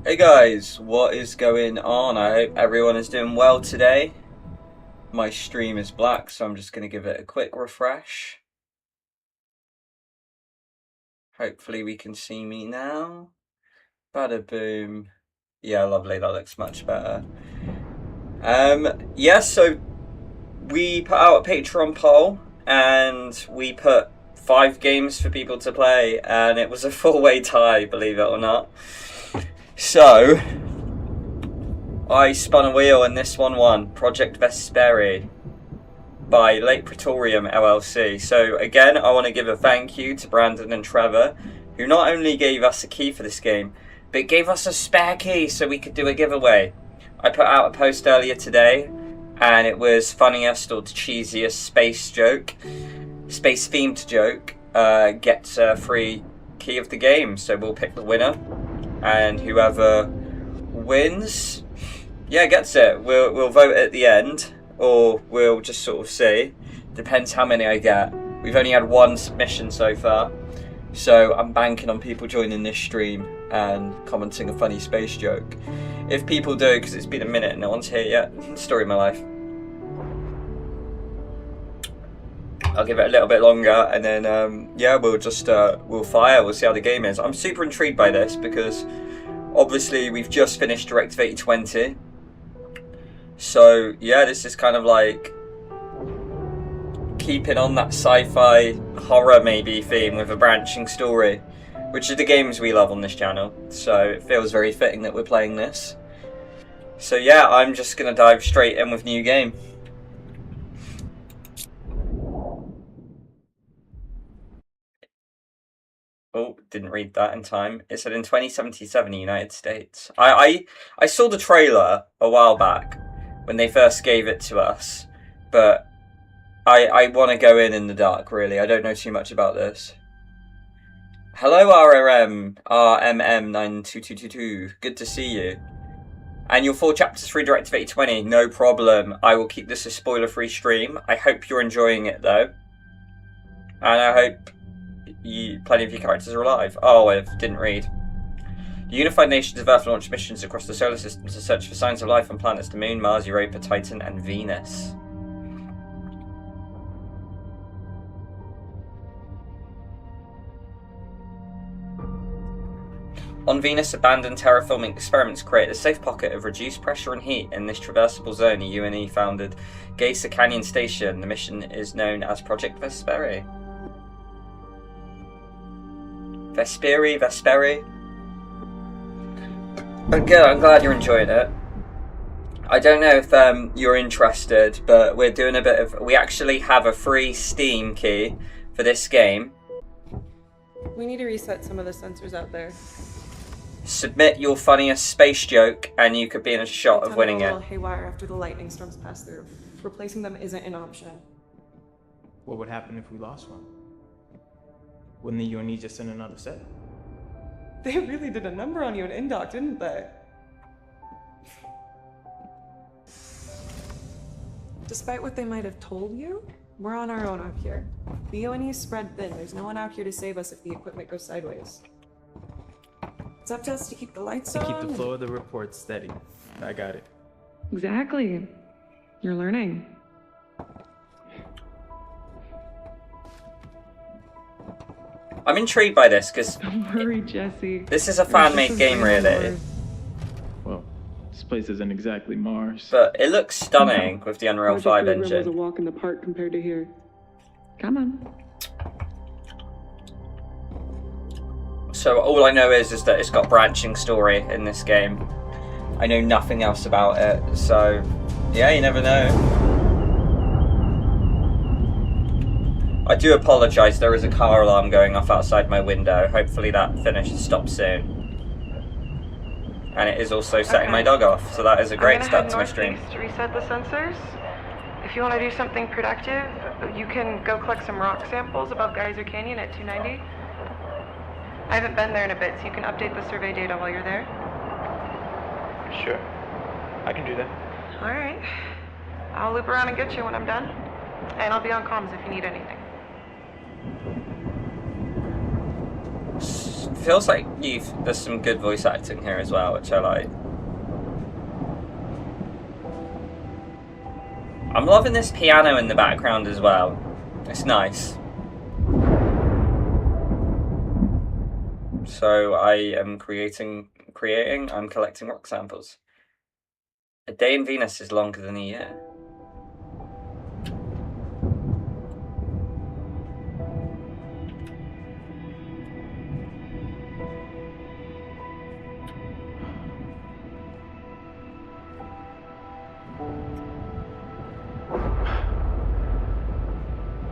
Hey guys, what is going on? I hope everyone is doing well today. My stream is black, so I'm just going to give it a quick refresh. Hopefully we can see me now. Bada boom. Yeah, lovely, that looks much better. So we put out a Patreon poll and we put 5 games for people to play, and it was a 4-way tie, believe it or not. So I spun a wheel and this one won. Project Vesperi by Praetorian LLC. So again, I want to give a thank you to Brandon and Trevor, who not only gave us a key for this game, but gave us a spare key so we could do a giveaway. I put out a post earlier today, and it was funniest or cheesiest space themed joke, gets a free key of the game. So we'll pick the winner, and whoever wins, gets it. We'll vote at the end, or we'll just sort of see. Depends how many I get. We've only had 1 submission so far, so I'm banking on people joining this stream and commenting a funny space joke. If people do, because it's been a minute and no one's here yet, story of my life. I'll give it a little bit longer, and then we'll just we'll see how the game is. I'm super intrigued by this because obviously we've just finished Directive 8020. So yeah, this is kind of like keeping on that sci-fi horror maybe theme with a branching story, which are the games we love on this channel. So it feels very fitting that we're playing this. So yeah, I'm just gonna dive straight in with new game. Oh, didn't read that in time. It said in 2077 United States. I saw the trailer a while back when they first gave it to us, but I want to go in the dark, really. I don't know too much about this. Hello, RMM9222. Good to see you. And your 4 chapters through Directive 8020, no problem. I will keep this a spoiler-free stream. I hope you're enjoying it, though. And I hope plenty of your characters are alive. Oh, I didn't read. The Unified Nations of Earth launched missions across the solar system to search for signs of life on planets the Moon, Mars, Europa, Titan, and Venus. On Venus, abandoned terraforming experiments created a safe pocket of reduced pressure and heat in this traversable zone. A UNE-founded Geyser Canyon Station. The mission is known as Project Vesperi. Vesperi. Good, I'm glad you're enjoying it. I don't know if you're interested, but we're doing a bit of... We actually have a free Steam key for this game. We need to reset some of the sensors out there. Submit your funniest space joke, and you could be in a shot of winning it. Haywire after the lightning storms pass through. Replacing them isn't an option. What would happen if we lost one? Wouldn't the UNE just send another set? They really did a number on you at Indoc, didn't they? Despite what they might have told you, we're on our own out here. The UNE's spread thin. There's no one out here to save us if the equipment goes sideways. It's up to us to keep the lights on. Keep the flow of the reports steady. I got it. Exactly. You're learning. I'm intrigued by this because Don't worry, Jesse. This is a fan-made game, really. Well, this place isn't exactly Mars. But it looks stunning with the Unreal 5 was a engine. walk in the park compared to here. Come on. So all I know is that it's got branching story in this game. I know nothing else about it, so yeah, you never know. I do apologise, there is a car alarm going off outside my window. Hopefully that stops soon. And it is also setting my dog off, so that is a great start to my stream. To reset the sensors. If you want to do something productive, you can go collect some rock samples above Geyser Canyon at 290. I haven't been there in a bit, so you can update the survey data while you're there. Sure. I can do that. Alright. I'll loop around and get you when I'm done. And I'll be on comms if you need anything. feels like there's some good voice acting here as well, which I like. I'm loving this piano in the background as well. It's nice. So I am I'm collecting rock samples. A day in Venus is longer than a year.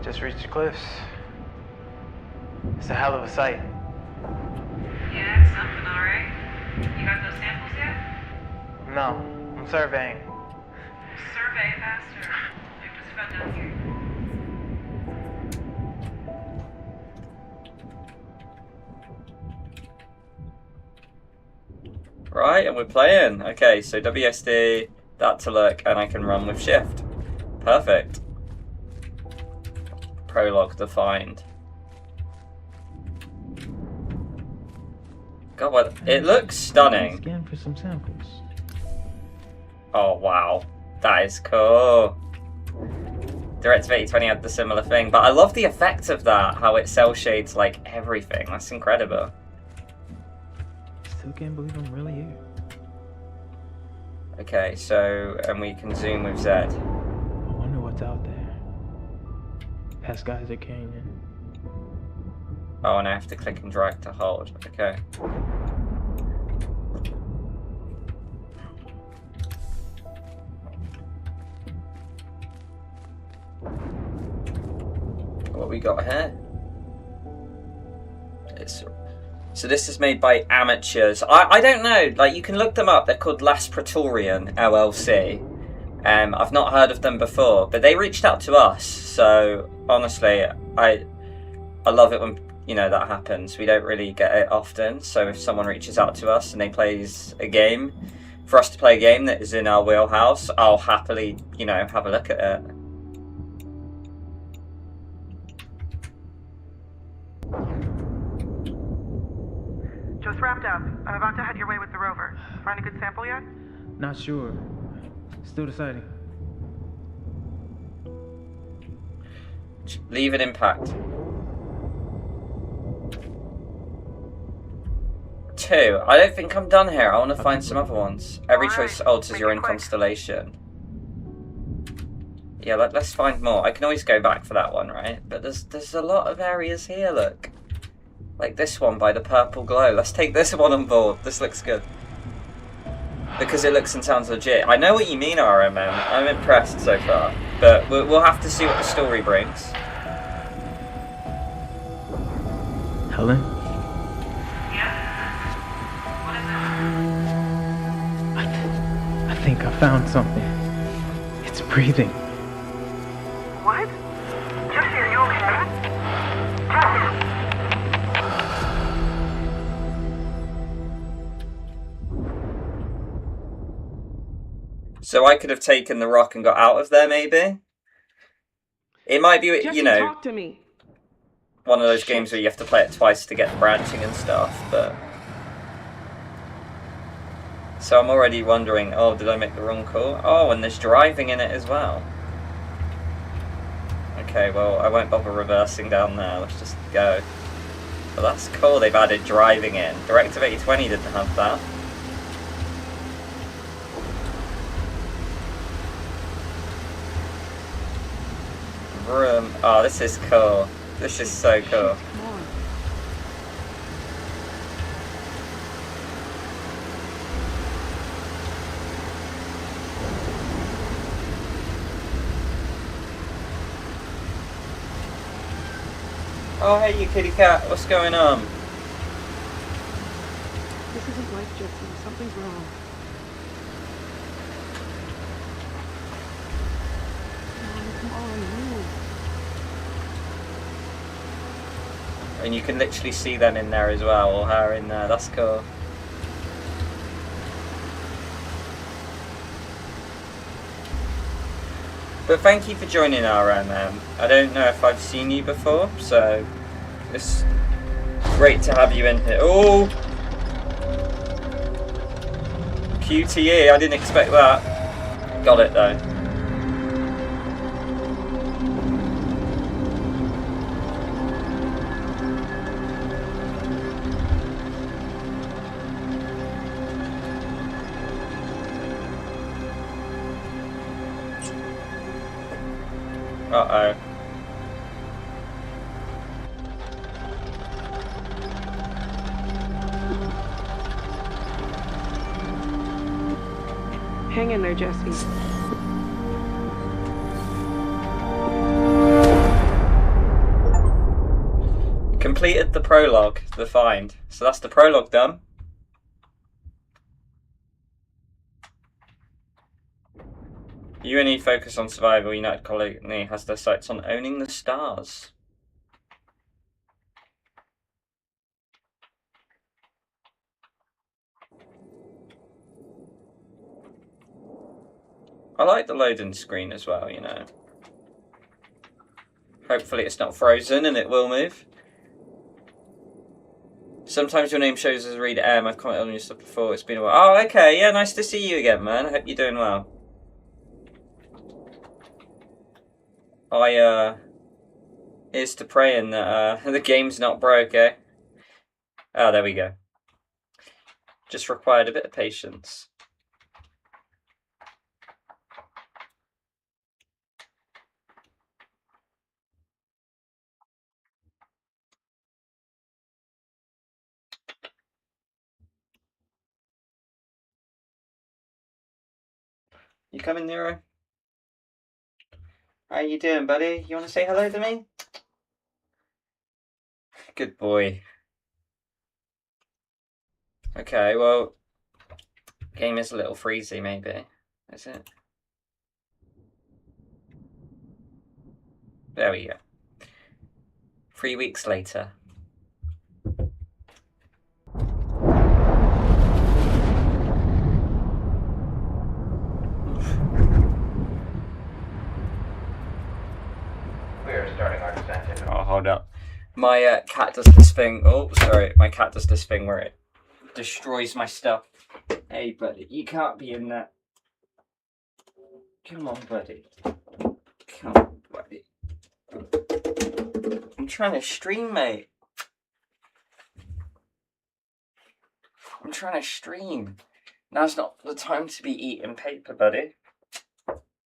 Just reached the cliffs. It's a hell of a sight. Yeah, it's something, alright. You got those samples yet? No, I'm surveying. Survey faster. It was fun down here. Right, and we're playing. Okay, so WSD, that to look, and I can run with shift. Perfect. Prologue defined. God, what? It looks stunning. Scan for some samples. Oh wow, that is cool. Directive 8020 had the similar thing, but I love the effect of that. How it cell shades like everything. That's incredible. Still can't believe I'm really here. Okay, so and we can zoom with Z. I wonder what's out there. Past Geyser Canyon. Oh, and I have to click and drag to hold. Okay. What we got here? So this is made by amateurs. I don't know. Like, you can look them up. They're called Last Praetorian LLC. I've not heard of them before, but they reached out to us. So honestly, I love it when that happens. We don't really get it often. So if someone reaches out to us and they plays a game, for us to play a game that is in our wheelhouse, I'll happily have a look at it. Just wrapped up. I'm about to head your way with the rover. Find a good sample yet? Not sure. Still deciding. Leave an impact. 2. I don't think I'm done here. I want to find some other ones. Every choice alters your own constellation. Yeah, let's find more. I can always go back for that one, right? But there's a lot of areas here, look. Like this one by the purple glow. Let's take this one on board. This looks good. Because it looks and sounds legit. I know what you mean, RMM. I'm impressed so far. But we'll have to see what the story brings. Helen? Yeah? What is it? I think I found something. It's breathing. What? Jesse, are you okay? Jesse! So I could have taken the rock and got out of there, maybe? It might be, Jesse, talk to me. one of those games where you have to play it twice to get the branching and stuff, but... So I'm already wondering, oh, did I make the wrong call? Oh, and there's driving in it as well. Okay, well, I won't bother reversing down there, let's just go. But that's cool, they've added driving in. Directive 8020 didn't have that. Room. Oh, this is cool. This is so cool. Oh, hey, you kitty cat. What's going on? This isn't life, Jesse. Something's wrong. Come on, move. And you can literally see them in there as well, or her in there. That's cool. But thank you for joining RMM. I don't know if I've seen you before, so it's Great to have you in here. Oh! QTE, I didn't expect that. Got it though. Uh-oh. Hang in there, Jesse. Completed the prologue, the find. So that's the prologue done. UNE focus on survival. United Colony has their sights on owning the stars. I like the loading screen as well, you know. Hopefully it's not frozen and it will move. Sometimes your name shows as read M. I've commented on your stuff before. It's been a while. Oh, okay. Yeah, nice to see you again, man. I hope you're doing well. Here's to praying that the game's not broke, eh? Oh, there we go. Just required a bit of patience. You coming, Nero? How you doing, buddy? You want to say hello to me? Good boy. Okay, well, game is a little freezy, maybe. Is it? There we go. 3 weeks later. Starting our descent into... Oh, hold up. My cat does this thing. Oh, sorry. My cat does this thing where it destroys my stuff. Hey, buddy. You can't be in that. Come on, buddy. Come on, buddy. I'm trying to stream, mate. I'm trying to stream. Now's not the time to be eating paper, buddy.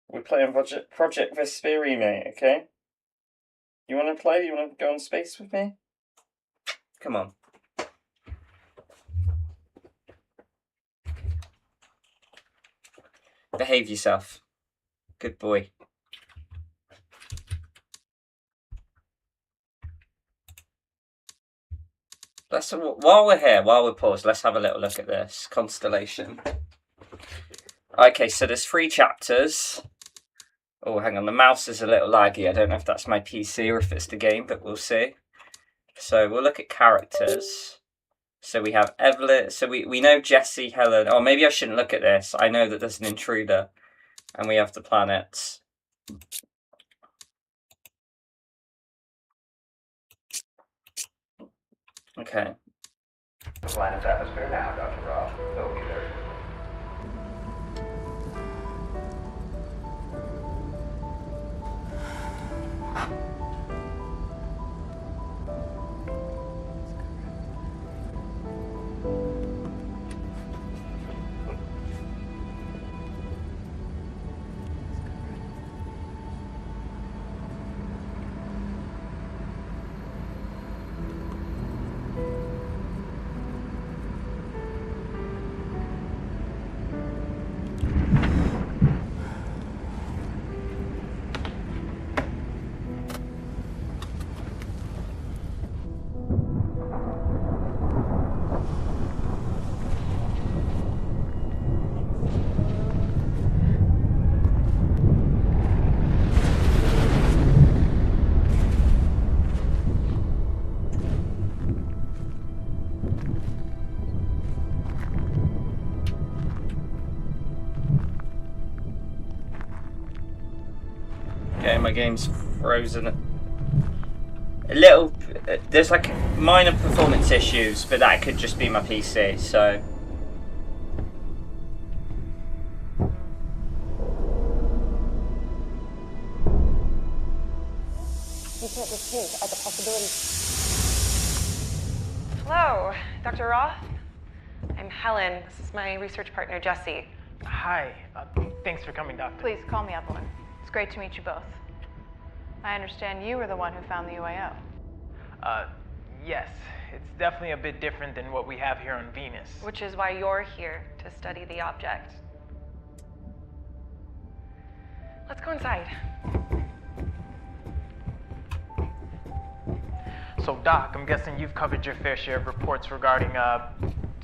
We're playing Project Vesperi, mate, okay? You want to play? You want to go on space with me? Come on. Behave yourself. Good boy. While we're here, while we're paused, let's have a little look at this constellation. Okay, so there's 3 chapters. Oh, hang on, the mouse is a little laggy. I don't know if that's my PC or if it's the game, but we'll see. So we'll look at characters. So we have Evelyn. So we know Jesse, Helen. Oh, maybe I shouldn't look at this. I know that there's an intruder. And we have the planets. Okay. Planet's atmosphere now, Dr. Ross. Over you there. Okay, my game's frozen. a little. There's like minor performance issues, but that could just be my PC. So. You can't just hint at the possibility. Hello, Dr. Roth. I'm Helen. This is my research partner, Jesse. Hi. Thanks for coming, Doctor. Please call me Evelyn. It's great to meet you both. I understand you were the one who found the UAO. Yes. It's definitely a bit different than what we have here on Venus. Which is why you're here, to study the object. Let's go inside. So, Doc, I'm guessing you've covered your fair share of reports regarding,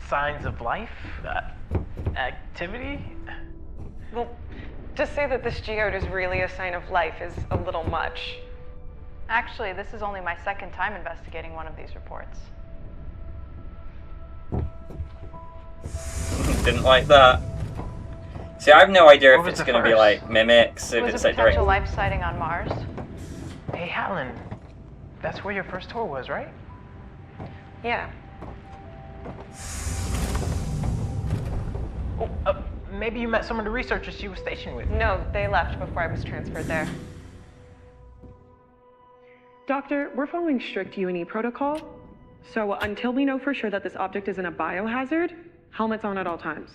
signs of life? Activity? Well, to say that this geode is really a sign of life is a little much. Actually, this is only my second time investigating one of these reports. Didn't like that. See, I have no idea What if was it's the going to be first? like mimics, if Was it's a like direct. potential life sighting on Mars? Hey, Helen. That's where your first tour was, right? Yeah. Oh, maybe you met some of the researchers she was stationed with. No, they left before I was transferred there. Doctor, we're following strict UNE protocol. So until we know for sure that this object isn't a biohazard, helmets on at all times.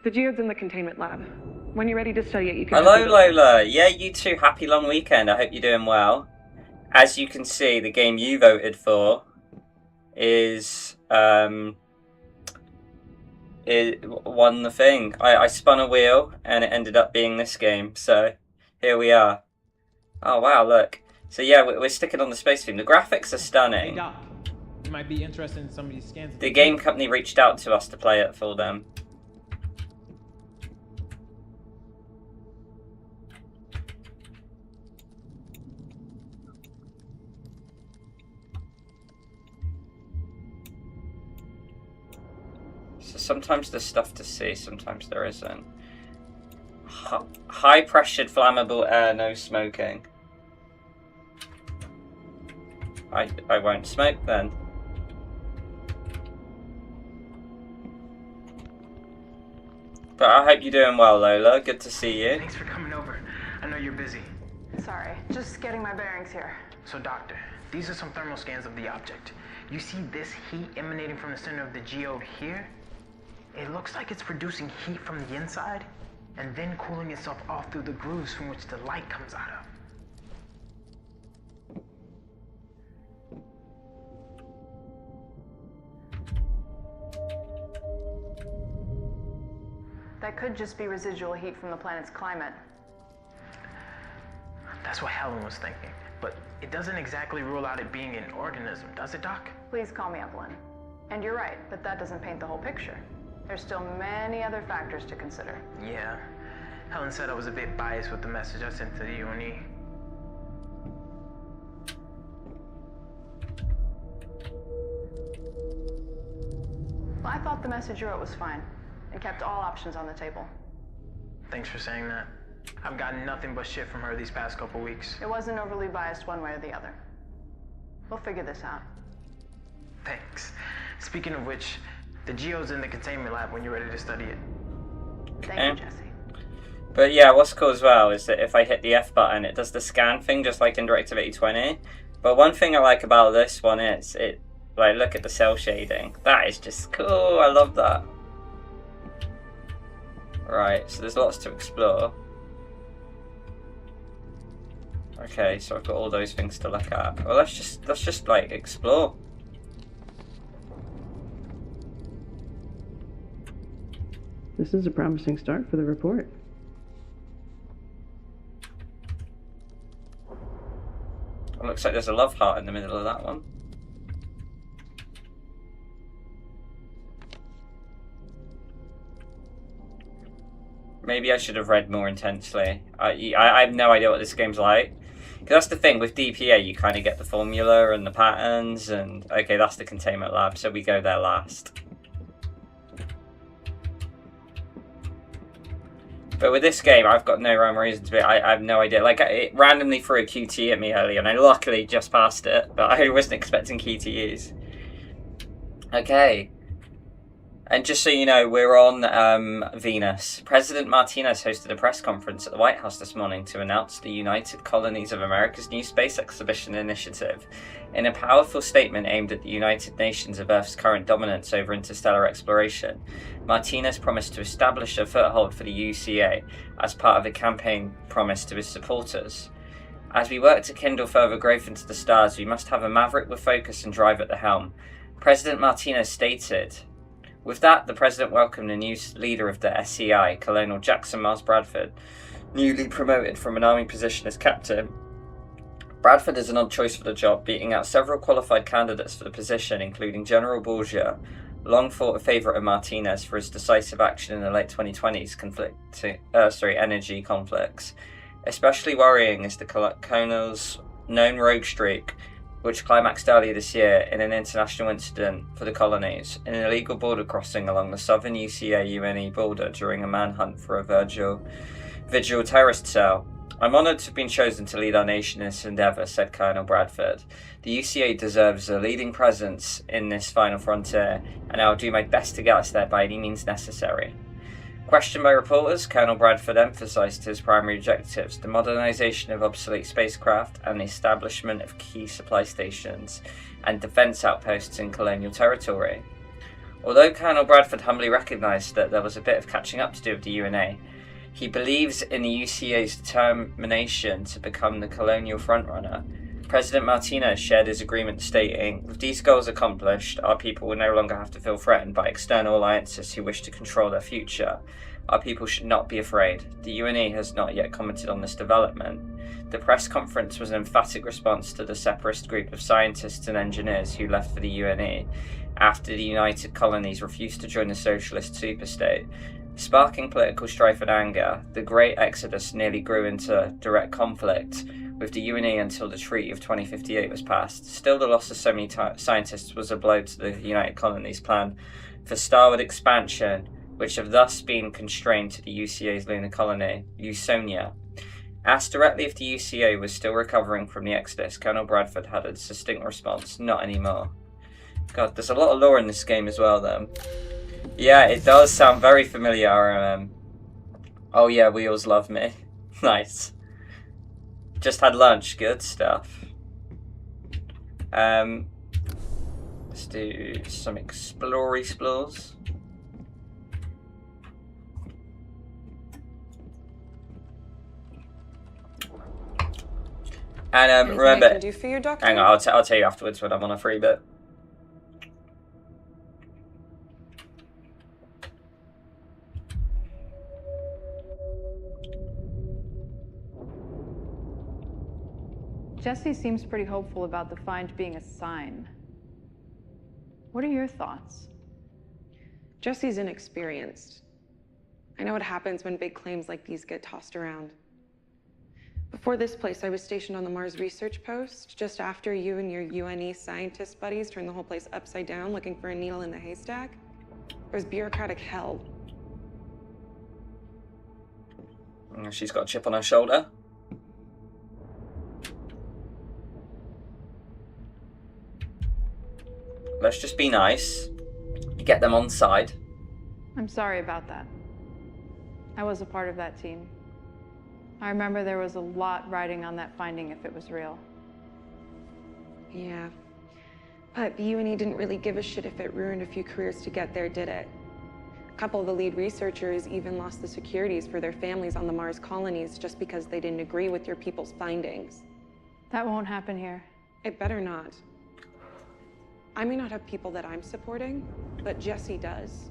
The geode's in the containment lab. When you're ready to study it, you can... Hello, Lola. Yeah, you too. Happy long weekend. I hope you're doing well. As you can see, the game you voted for is it won the thing. I spun a wheel and it ended up being this game. So here we are. Oh wow, look. So yeah, we're sticking on the space theme. The graphics are Hey, stunning. Doc. You might be interested in some of these scans. The game company reached out to us to play it for them. So sometimes there's stuff to see, sometimes there isn't. High pressured flammable air, no smoking. I won't smoke then. But I hope you're doing well, Lola. Good to see you. Thanks for coming over. I know you're busy. Sorry, just getting my bearings here. So, Doctor, these are some thermal scans of the object. You see this heat emanating from the center of the geode here? It looks like it's producing heat from the inside and then cooling itself off through the grooves from which the light comes out of. That could just be residual heat from the planet's climate. That's what Helen was thinking. But it doesn't exactly rule out it being an organism, does it, Doc? Please call me Evelyn. And you're right, but that doesn't paint the whole picture. There's still many other factors to consider. Yeah. Helen said I was a bit biased with the message I sent to the UNE. Well, I thought the message you wrote was fine and kept all options on the table. Thanks for saying that. I've gotten nothing but shit from her these past couple weeks. It wasn't overly biased one way or the other. We'll figure this out. Thanks. Speaking of which, the geode's in the containment lab when you're ready to study it. Thank you, Jesse. But yeah, what's cool as well is that if I hit the F button, it does the scan thing just like in Directive 8020. But one thing I like about this one is it, like, look at the cell shading. That is just cool. I love that. Right, so there's lots to explore. Okay, so I've got all those things to look at. Well, let's just like explore. This is a promising start for the report. It looks like there's a love heart in the middle of that one. Maybe I should have read more intensely. I have no idea what this game's like. Because that's the thing, with DPA you kind of get the formula and the patterns and... Okay, that's the containment lab, so we go there last. But with this game, I've got no rhyme or reason to be. I have no idea. Like, it randomly threw a QT at me earlier, and I luckily just passed it, but I wasn't expecting QTEs. Okay. And just so you know, we're on Venus. President Martinez hosted a press conference at the White House this morning to announce the United Colonies of America's new space exhibition initiative. In a powerful statement aimed at the United Nations of Earth's current dominance over interstellar exploration, Martinez promised to establish a foothold for the UCA as part of a campaign promise to his supporters. As we work to kindle further growth into the stars, we must have a maverick with focus and drive at the helm, President Martinez stated. With that, the president welcomed the new leader of the SCI, Colonel Jackson Miles Bradford, newly promoted from an army position as captain. Bradford is an odd choice for the job, beating out several qualified candidates for the position, including General Borgia, long thought a favourite of Martinez for his decisive action in the late 2020s energy conflicts. Especially worrying is the Colonel's known rogue streak, which climaxed earlier this year in an international incident for the colonies, in an illegal border crossing along the southern UCA-UNE border during a manhunt for a vigil terrorist cell. I'm honoured to have been chosen to lead our nation in this endeavour, said Colonel Bradford. The UCA deserves a leading presence in this final frontier, and I will do my best to get us there by any means necessary. Questioned by reporters, Colonel Bradford emphasised his primary objectives: the modernisation of obsolete spacecraft and the establishment of key supply stations and defence outposts in colonial territory. Although Colonel Bradford humbly recognised that there was a bit of catching up to do with the UNA, he believes in the UCA's determination to become the colonial frontrunner. President Martinez shared his agreement stating, with these goals accomplished, our people will no longer have to feel threatened by external alliances who wish to control their future. Our people should not be afraid. The UNE has not yet commented on this development. The press conference was an emphatic response to the separatist group of scientists and engineers who left for the UNE after the United Colonies refused to join the socialist superstate. Sparking political strife and anger, the Great Exodus nearly grew into direct conflict with the UNE until the Treaty of 2058 was passed. Still, the loss of so many scientists was a blow to the United Colonies' plan for starward expansion, which have thus been constrained to the UCA's lunar colony, Usonia. Asked directly if the UCA was still recovering from the Exodus, Colonel Bradford had a succinct response: not anymore. God, there's a lot of lore in this game as well, though. Yeah, it does sound very familiar. Oh yeah, Wheels love me. Nice. Just had lunch, good stuff. Let's do some explores. And Anything remember, I can do for you, Doctor? hang on, I'll tell you afterwards when I'm on a free bit. Jesse seems pretty hopeful about the find being a sign. What are your thoughts? Jesse's inexperienced. I know what happens when big claims like these get tossed around. Before this place, I was stationed on the Mars Research Post, just after you and your UNE scientist buddies turned the whole place upside down looking for a needle in the haystack. It was bureaucratic hell. She's got a chip on her shoulder. Let's just be nice. Get them on side. I'm sorry about that. I was a part of that team. I remember there was a lot riding on that finding if it was real. Yeah. But the UNE didn't really give a shit if it ruined a few careers to get there, did it? A couple of the lead researchers even lost the securities for their families on the Mars colonies just because they didn't agree with your people's findings. That won't happen here. It better not. I may not have people that I'm supporting, but Jesse does.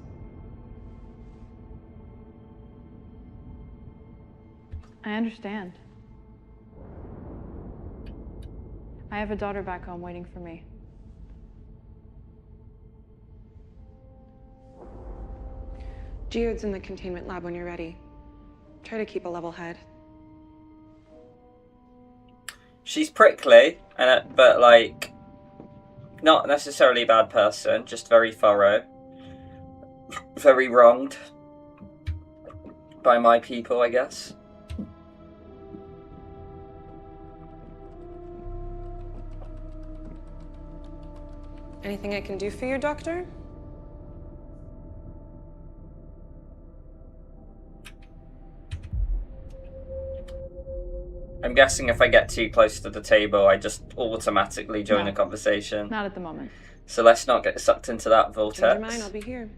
I understand. I have a daughter back home waiting for me. Geode's in the containment lab when you're ready. Try to keep a level head. She's prickly, but like, not necessarily a bad person, just very thorough. Very wronged. by my people, I guess. Anything I can do for you, Doctor? I'm guessing if I get too close to the table, I just automatically join a conversation. Not at the moment. So let's not get sucked into that vortex. Change your mind, I'll be here.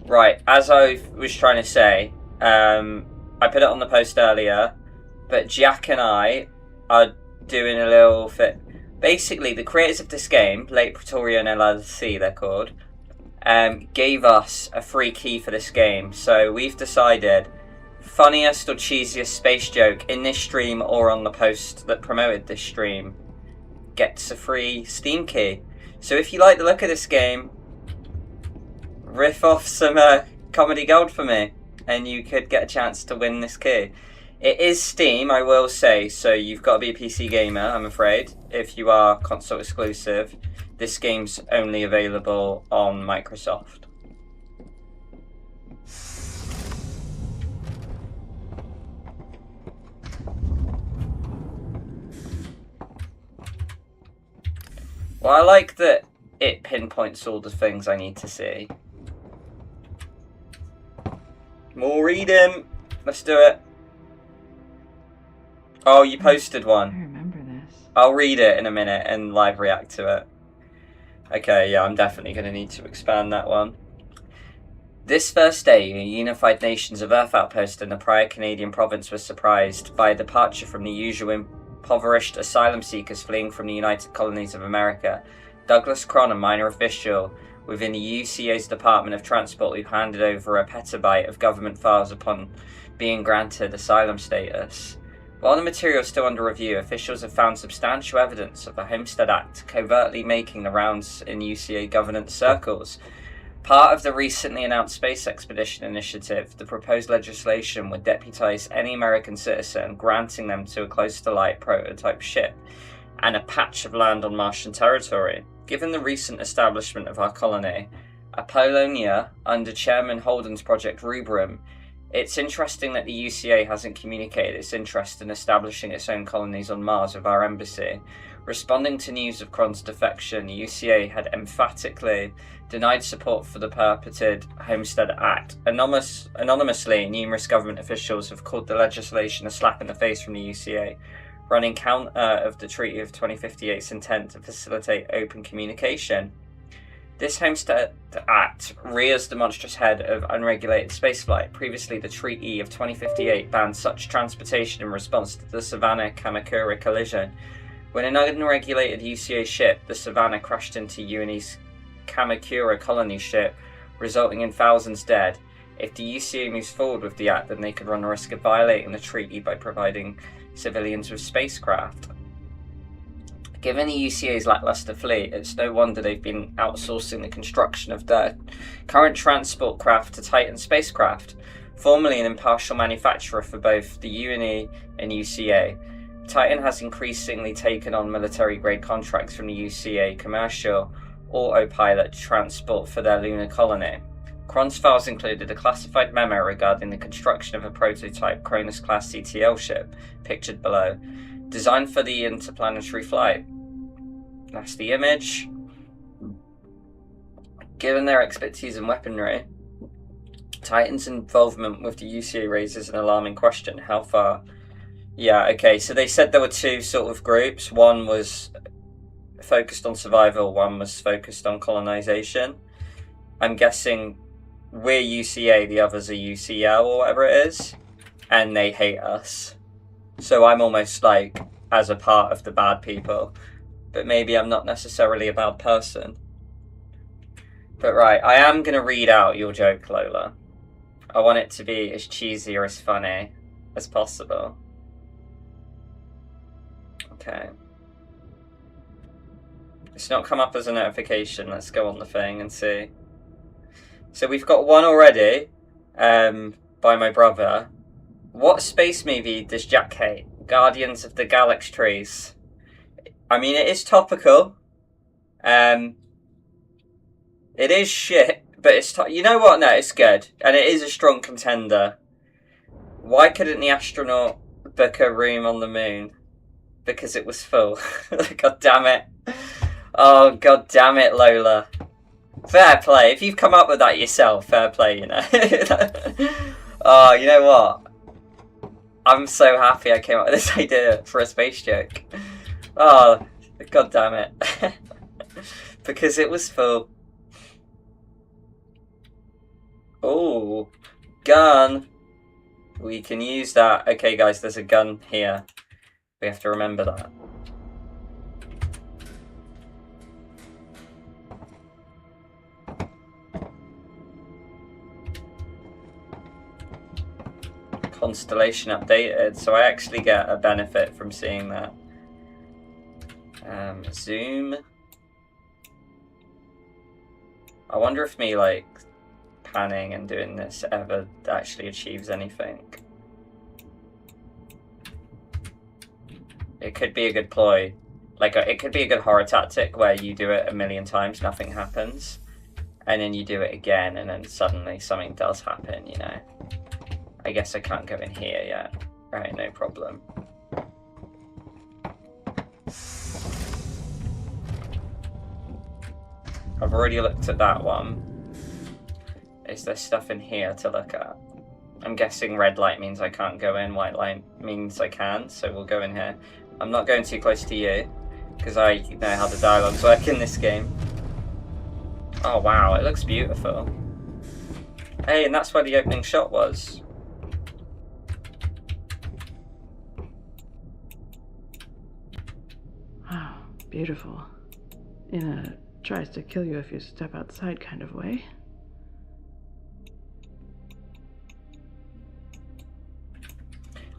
Right, as I was trying to say, I put it on the post earlier, but Jack and I are doing a little fit. Basically, the creators of this game, Late Praetorian LLC, they're called, gave us a free key for this game. So we've decided, funniest or cheesiest space joke in this stream or on the post that promoted this stream gets a free Steam key. So if you like the look of this game, riff off some comedy gold for me, and you could get a chance to win this key. It is Steam, I will say, so you've got to be a PC gamer, I'm afraid. If you are console exclusive, this game's only available on Microsoft. Well, I like that it pinpoints all the things I need to see. More reading. Let's do it. Oh, you posted one. I remember this. I'll read it in a minute and live react to it. Okay, yeah, I'm definitely going to need to expand that one. This first day, a Unified Nations of Earth outpost in the prior Canadian province was surprised by a departure from the usual impoverished asylum seekers fleeing from the United Colonies of America. Douglas Cron, a minor official within the UCA's Department of Transport, who handed over a petabyte of government files upon being granted asylum status. While the material is still under review, officials have found substantial evidence of the Homestead Act covertly making the rounds in UCA governance circles. Part of the recently announced space expedition initiative, the proposed legislation would deputize any American citizen, granting them to a close-to-light prototype ship and a patch of land on Martian territory. Given the recent establishment of our colony, Apollonia, under Chairman Holden's Project Rubrum, it's interesting that the UCA hasn't communicated its interest in establishing its own colonies on Mars with our embassy. Responding to news of Cron's defection, the UCA had emphatically denied support for the purported Homestead Act. Anonymously, numerous government officials have called the legislation a slap in the face from the UCA, running counter of the Treaty of 2058's intent to facilitate open communication. This Homestead Act rears the monstrous head of unregulated spaceflight. Previously, the Treaty of 2058 banned such transportation in response to the Savannah-Kamakura collision. When an unregulated UCA ship, the Savannah, crashed into UNE's Kamakura colony ship, resulting in thousands dead. If the UCA moves forward with the act, then they could run the risk of violating the treaty by providing civilians with spacecraft. Given the UCA's lackluster fleet, it's no wonder they've been outsourcing the construction of their current transport craft to Titan Spacecraft, formerly an impartial manufacturer for both the UNE and UCA. Titan has increasingly taken on military-grade contracts from the UCA commercial autopilot transport for their lunar colony. Cron's files included a classified memo regarding the construction of a prototype Cronus-class CTL ship, pictured below, designed for the interplanetary flight. That's the image. Given their expertise in weaponry, Titan's involvement with the UCA raises an alarming question. How far? Yeah, okay, so they said there were two sort of groups. One was focused on survival, one was focused on colonization. I'm guessing we're UCA, the others are UCL or whatever it is, and they hate us. So I'm almost like as a part of the bad people, but maybe I'm not necessarily a bad person. But right, I am going to read out your joke, Lola. I want it to be as cheesy or as funny as possible. Okay. It's not come up as a notification. Let's go on the thing and see. So we've got one already, by my brother. What space movie does Jack hate? Guardians of the Galaxies. I mean, it is topical. It is shit, but it's you know what? No, it's good, and it is a strong contender. Why couldn't the astronaut book a room on the moon? Because it was full. God damn it! Oh, god damn it, Lola. Fair play. If you've come up with that yourself, fair play. You know. Oh, you know what? I'm so happy I came up with this idea for a space joke. Oh, god damn it. Because it was full. Oh, gun. We can use that. Okay, guys, there's a gun here. We have to remember that. Constellation updated, so I actually get a benefit from seeing that. Zoom. I wonder if me like panning and doing this ever actually achieves anything. It could be a good ploy, like it could be a good horror tactic where you do it a million times, nothing happens, and then you do it again, and then suddenly something does happen. You know. I guess I can't go in here yet. Right, no problem. I've already looked at that one. Is there stuff in here to look at? I'm guessing red light means I can't go in, white light means I can, so we'll go in here. I'm not going too close to you, because I know how the dialogues work in this game. Oh wow, it looks beautiful. Hey, and that's where the opening shot was. Wow, beautiful. In a tries to kill you if you step outside kind of way.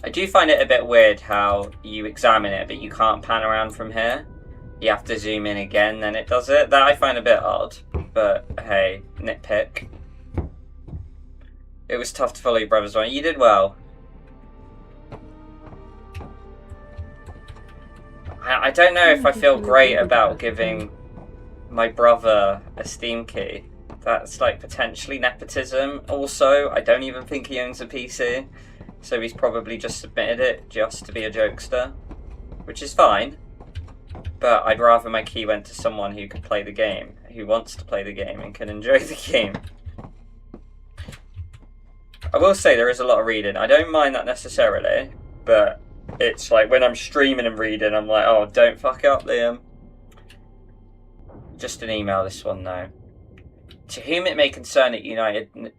I do find it a bit weird how you examine it, but you can't pan around from here. You have to zoom in again, then it does it. That I find a bit odd, but hey, nitpick. It was tough to follow your brother's one. You did well. I don't know if I feel great about giving my brother a Steam key. That's like potentially nepotism. Also, I don't even think he owns a PC. So he's probably just submitted it just to be a jokester. Which is fine. But I'd rather my key went to someone who could play the game. Who wants to play the game and can enjoy the game. I will say there is a lot of reading. I don't mind that necessarily. But it's like when I'm streaming and reading, I'm like, oh, don't fuck up, Liam. Just an email, this one, though. To whom it may concern at United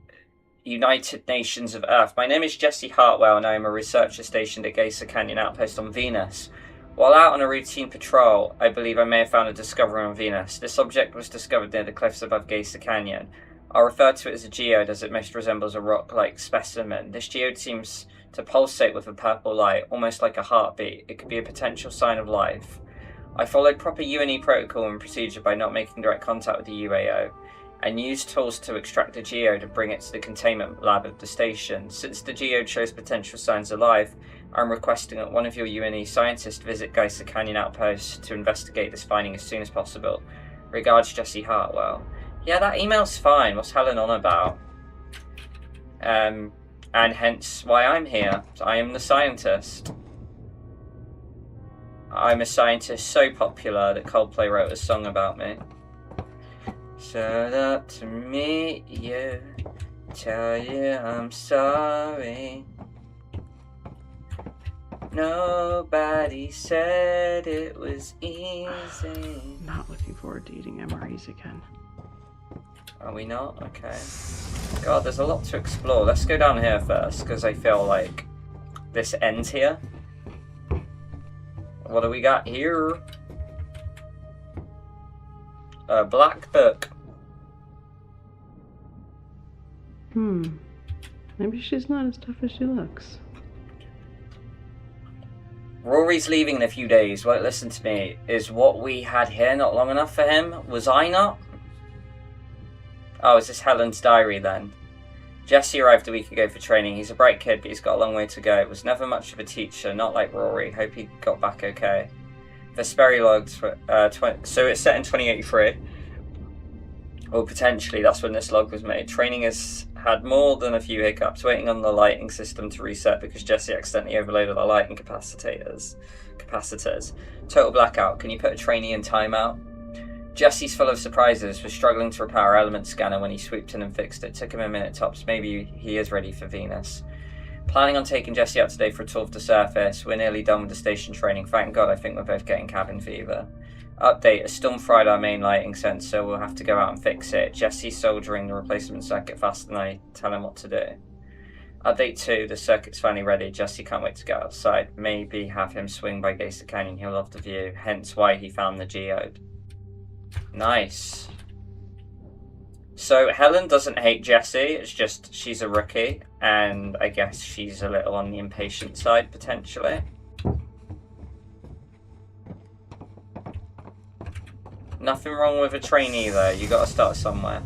Nations of Earth. My name is Jesse Hartwell, and I am a researcher stationed at Geyser Canyon Outpost on Venus. While out on a routine patrol, I believe I may have found a discovery on Venus. This object was discovered near the cliffs above Geyser Canyon. I'll refer to it as a geode, as it most resembles a rock-like specimen. This geode seems to pulsate with a purple light, almost like a heartbeat. It could be a potential sign of life. I followed proper UNE protocol and procedure by not making direct contact with the UAO, and used tools to extract the geode and bring it to the containment lab of the station. Since the geode shows potential signs of life, I'm requesting that one of your UNE scientists visit Geyser Canyon Outpost to investigate this finding as soon as possible. Regards, Jesse Hartwell. Yeah, that email's fine. What's Helen on about? And hence why I'm here. I am the scientist. I'm a scientist so popular that Coldplay wrote a song about me. Shut up to meet you, tell you I'm sorry. Nobody said it was easy. Not looking forward to eating MREs again. Are we not? Okay. God, there's a lot to explore. Let's go down here first, because I feel like this ends here. What do we got here? A black book. Maybe she's not as tough as she looks. Rory's leaving in a few days. Won't listen to me. Is what we had here not long enough for him? Was I not? Oh, is this Helen's diary then? Jesse arrived a week ago for training. He's a bright kid, but he's got a long way to go. Was never much of a teacher, not like Rory. Hope he got back okay. Vesperi logs, so it's set in 2083. Or potentially that's when this log was made. Training has had more than a few hiccups, waiting on the lighting system to reset because Jesse accidentally overloaded the lighting capacitors. Total blackout. Can you put a trainee in timeout? Jesse's full of surprises, was struggling to repair our element scanner when he swooped in and fixed it. Took him a minute tops. Maybe he is ready for Venus. Planning on taking Jesse out today for a tour of the surface. We're nearly done with the station training. Thank God, I think we're both getting cabin fever. Update, a storm fried our main lighting sensor. We'll have to go out and fix it. Jesse's soldering the replacement circuit faster than I tell him what to do. Update 2, the circuit's finally ready. Jesse can't wait to get outside. Maybe have him swing by Geyser Canyon. He'll love the view. Hence why he found the geode. Nice. So Helen doesn't hate Jesse. It's just she's a rookie. And I guess she's a little on the impatient side, potentially. Nothing wrong with a trainee though, you gotta start somewhere.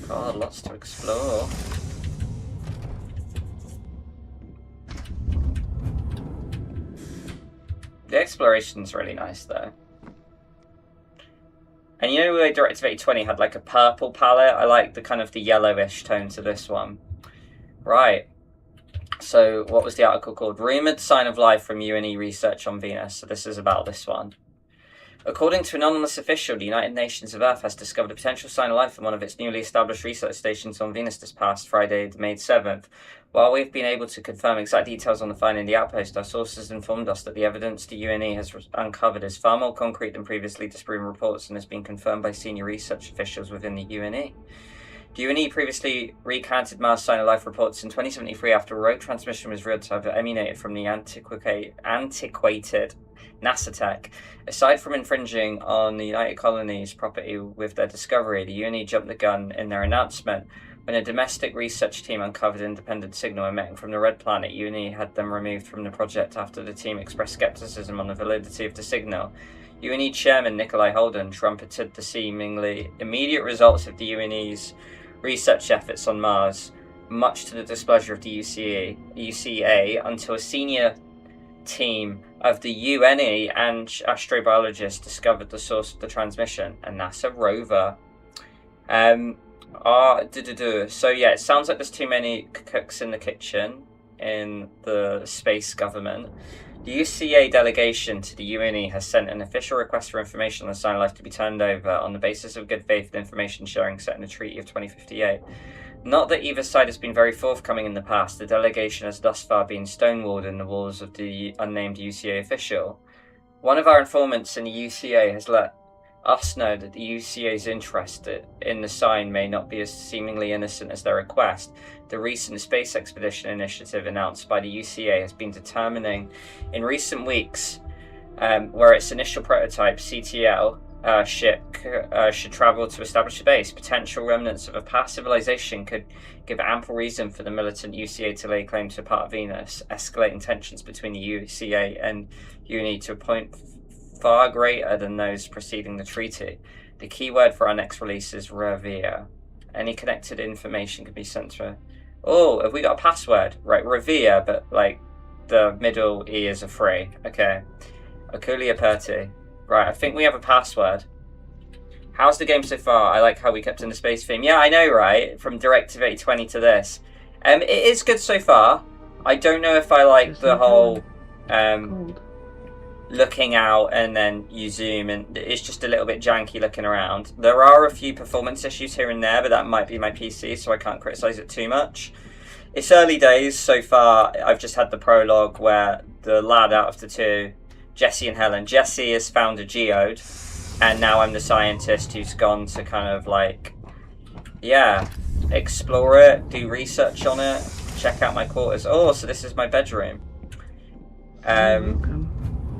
God, lots to explore. The exploration's really nice though. And you know where Directive 820 had like a purple palette? I like the kind of the yellowish tone to this one. Right. So, what was the article called? Rumoured Sign of Life from UNE Research on Venus. So this is about this one. According to an anonymous official, the United Nations of Earth has discovered a potential sign of life in one of its newly established research stations on Venus this past Friday, May 7th. While we've been able to confirm exact details on the finding in the outpost, our sources informed us that the evidence the UNE has uncovered is far more concrete than previously disproven reports and has been confirmed by senior research officials within the UNE. The UNE previously recanted Mars Sign of Life reports in 2073 after a rogue transmission was revealed to have emanated from the antiquated NASA tech. Aside from infringing on the United Colonies' property with their discovery, the UNE jumped the gun in their announcement. When a domestic research team uncovered an independent signal emitting from the Red Planet, UNE had them removed from the project after the team expressed skepticism on the validity of the signal. UNE chairman Nikolai Holden trumpeted the seemingly immediate results of the UNE's research efforts on Mars, much to the displeasure of the UCA, until a senior team of the UNE and astrobiologists discovered the source of the transmission, a NASA rover. So yeah, it sounds like there's too many cooks in the kitchen in the space government. The UCA delegation to the UNE has sent an official request for information on the sign of life to be turned over on the basis of good faith and information sharing set in the Treaty of 2058. Not that either side has been very forthcoming in the past, the delegation has thus far been stonewalled in the walls of the unnamed UCA official. One of our informants in the UCA has let us know that the UCA's interest in the sign may not be as seemingly innocent as their request. The recent space expedition initiative announced by the UCA has been determining in recent weeks where its initial prototype, CTL, ship should travel to establish a base. Potential remnants of a past civilization could give ample reason for the militant UCA to lay claim to a part of Venus, escalating tensions between the UCA and UNE to a point far greater than those preceding the treaty. The key word for our next release is revere. Any connected information can be sent to... Oh, have we got a password? Right, revere, but like the middle E is a free. Okay. Okulia Perti. Right, I think we have a password. How's the game so far? I like how we kept in the space theme. Yeah, I know, right? From Directive 820 to this. It is good so far. I don't know if I like the whole looking out and then you zoom, and it's just a little bit janky looking around. There are a few performance issues here and there, but that might be my PC, so I can't criticize it too much. It's early days so far. I've just had the prologue where the lad out of the two, Jesse and Helen. Jesse has found a geode, and now I'm the scientist who's gone to kind of like, yeah, explore it, do research on it, check out my quarters. Oh, so this is my bedroom.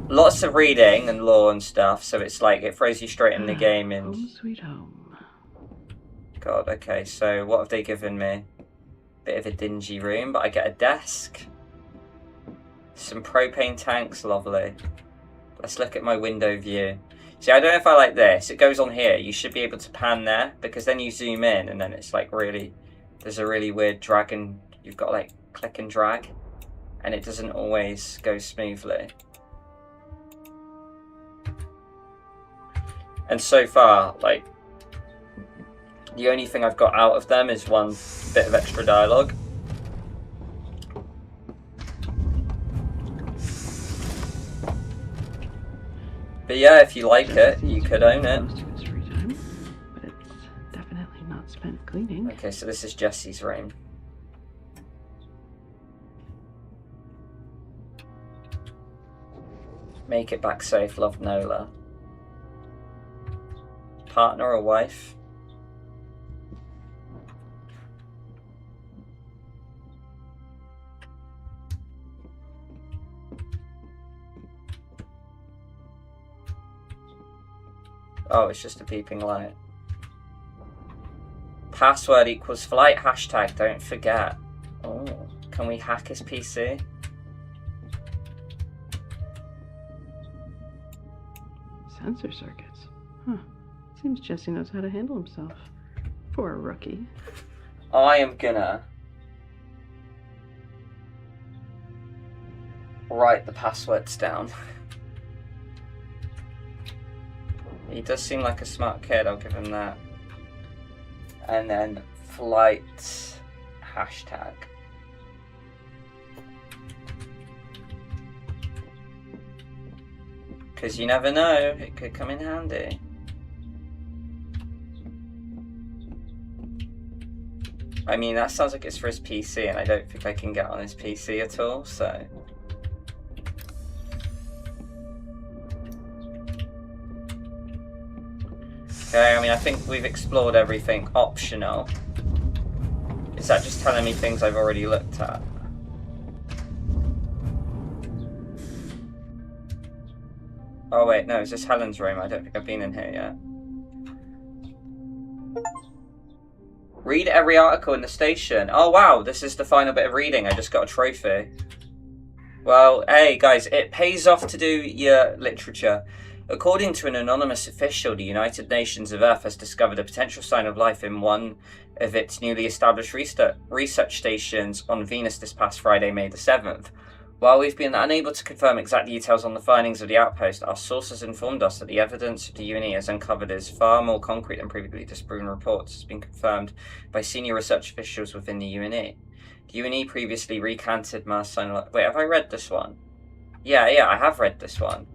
Lots of reading and lore and stuff, so it's like it throws you straight in the game. And home sweet home. God, okay, so what have they given me? Bit of a dingy room, but I get a desk. Some propane tanks, lovely. Let's look at my window view. See, I don't know if I like this. It goes on here. You should be able to pan there, because then you zoom in, and then it's like really... There's a really weird drag, and you've got like click and drag, and it doesn't always go smoothly. And so far, like, the only thing I've got out of them is one bit of extra dialogue. But yeah, if you like it, you could own it. Most of his free time, but it's definitely not spent cleaning. Okay, so this is Jesse's room. Make it back safe, love Nola. Partner or wife? Oh, it's just a beeping light. Password equals flight hashtag, don't forget. Oh, can we hack his PC? Sensor circuits. Huh. Seems Jesse knows how to handle himself. For a rookie. I am gonna write the passwords down. He does seem like a smart kid, I'll give him that. And then flight hashtag. Because you never know, it could come in handy. I mean, that sounds like it's for his PC, and I don't think I can get on his PC at all, so... Okay, I mean, I think we've explored everything optional. Is that just telling me things I've already looked at? Oh wait, no, is this Helen's room? I don't think I've been in here yet. Read every article in the station. Oh wow, this is the final bit of reading. I just got a trophy. Well, hey guys, it pays off to do your literature. According to an anonymous official, the United Nations of Earth has discovered a potential sign of life in one of its newly established research stations on Venus this past Friday, May the 7th. While we've been unable to confirm exact details on the findings of the outpost, our sources informed us that the evidence the UNE has uncovered is far more concrete than previously disproven reports. Has been confirmed by senior research officials within the UNE. The UNE previously recanted mass sign of life. Wait, have I read this one? Yeah, I have read this one.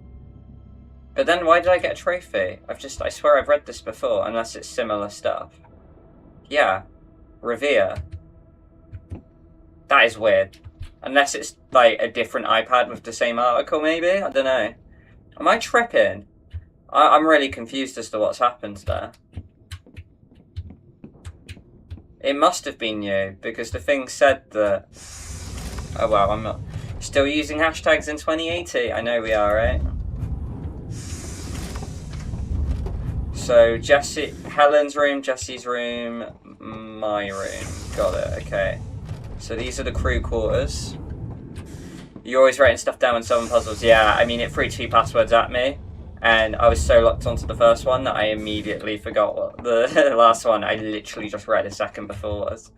But then why did I get a trophy? I swear I've read this before, unless it's similar stuff. Yeah. Revere. That is weird. Unless it's like a different iPad with the same article, maybe? I don't know. Am I tripping? I'm really confused as to what's happened there. It must have been you, because the thing said that... Oh well, I'm not... Still using hashtags in 2080? I know we are, right? So, Helen's room, Jesse's room, my room. Got it, okay. So these are the crew quarters. You're always writing stuff down when solving puzzles. Yeah, I mean, it threw 2 passwords at me. And I was so locked onto the first one that I immediately forgot what the last one I literally just read a second before was.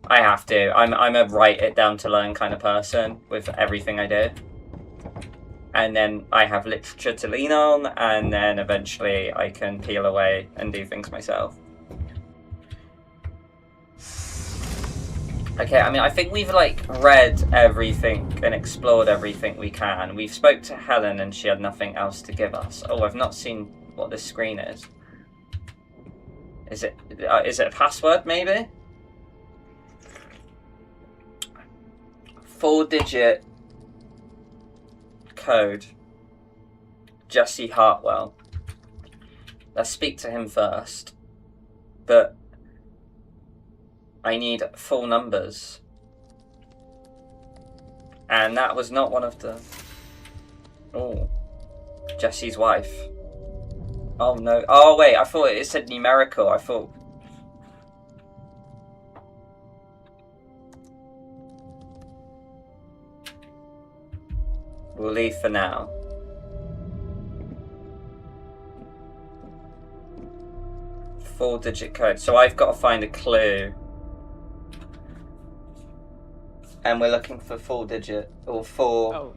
I have to. I'm a write it down to learn kind of person with everything I do. And then I have literature to lean on, and then eventually I can peel away and do things myself. Okay, I mean, I think we've, like, read everything and explored everything we can. We've spoke to Helen and she had nothing else to give us. Oh, I've not seen what this screen is. Is it a password, maybe? 4-digit code. Jesse Hartwell. Let's speak to him first. But I need full numbers. And that was not one of the... Oh. Jesse's wife. Oh no. Oh wait, I thought it said numerical. I thought... We'll leave for now. Four-digit code. So I've got to find a clue. And we're looking for 4-digit, or 4... Oh,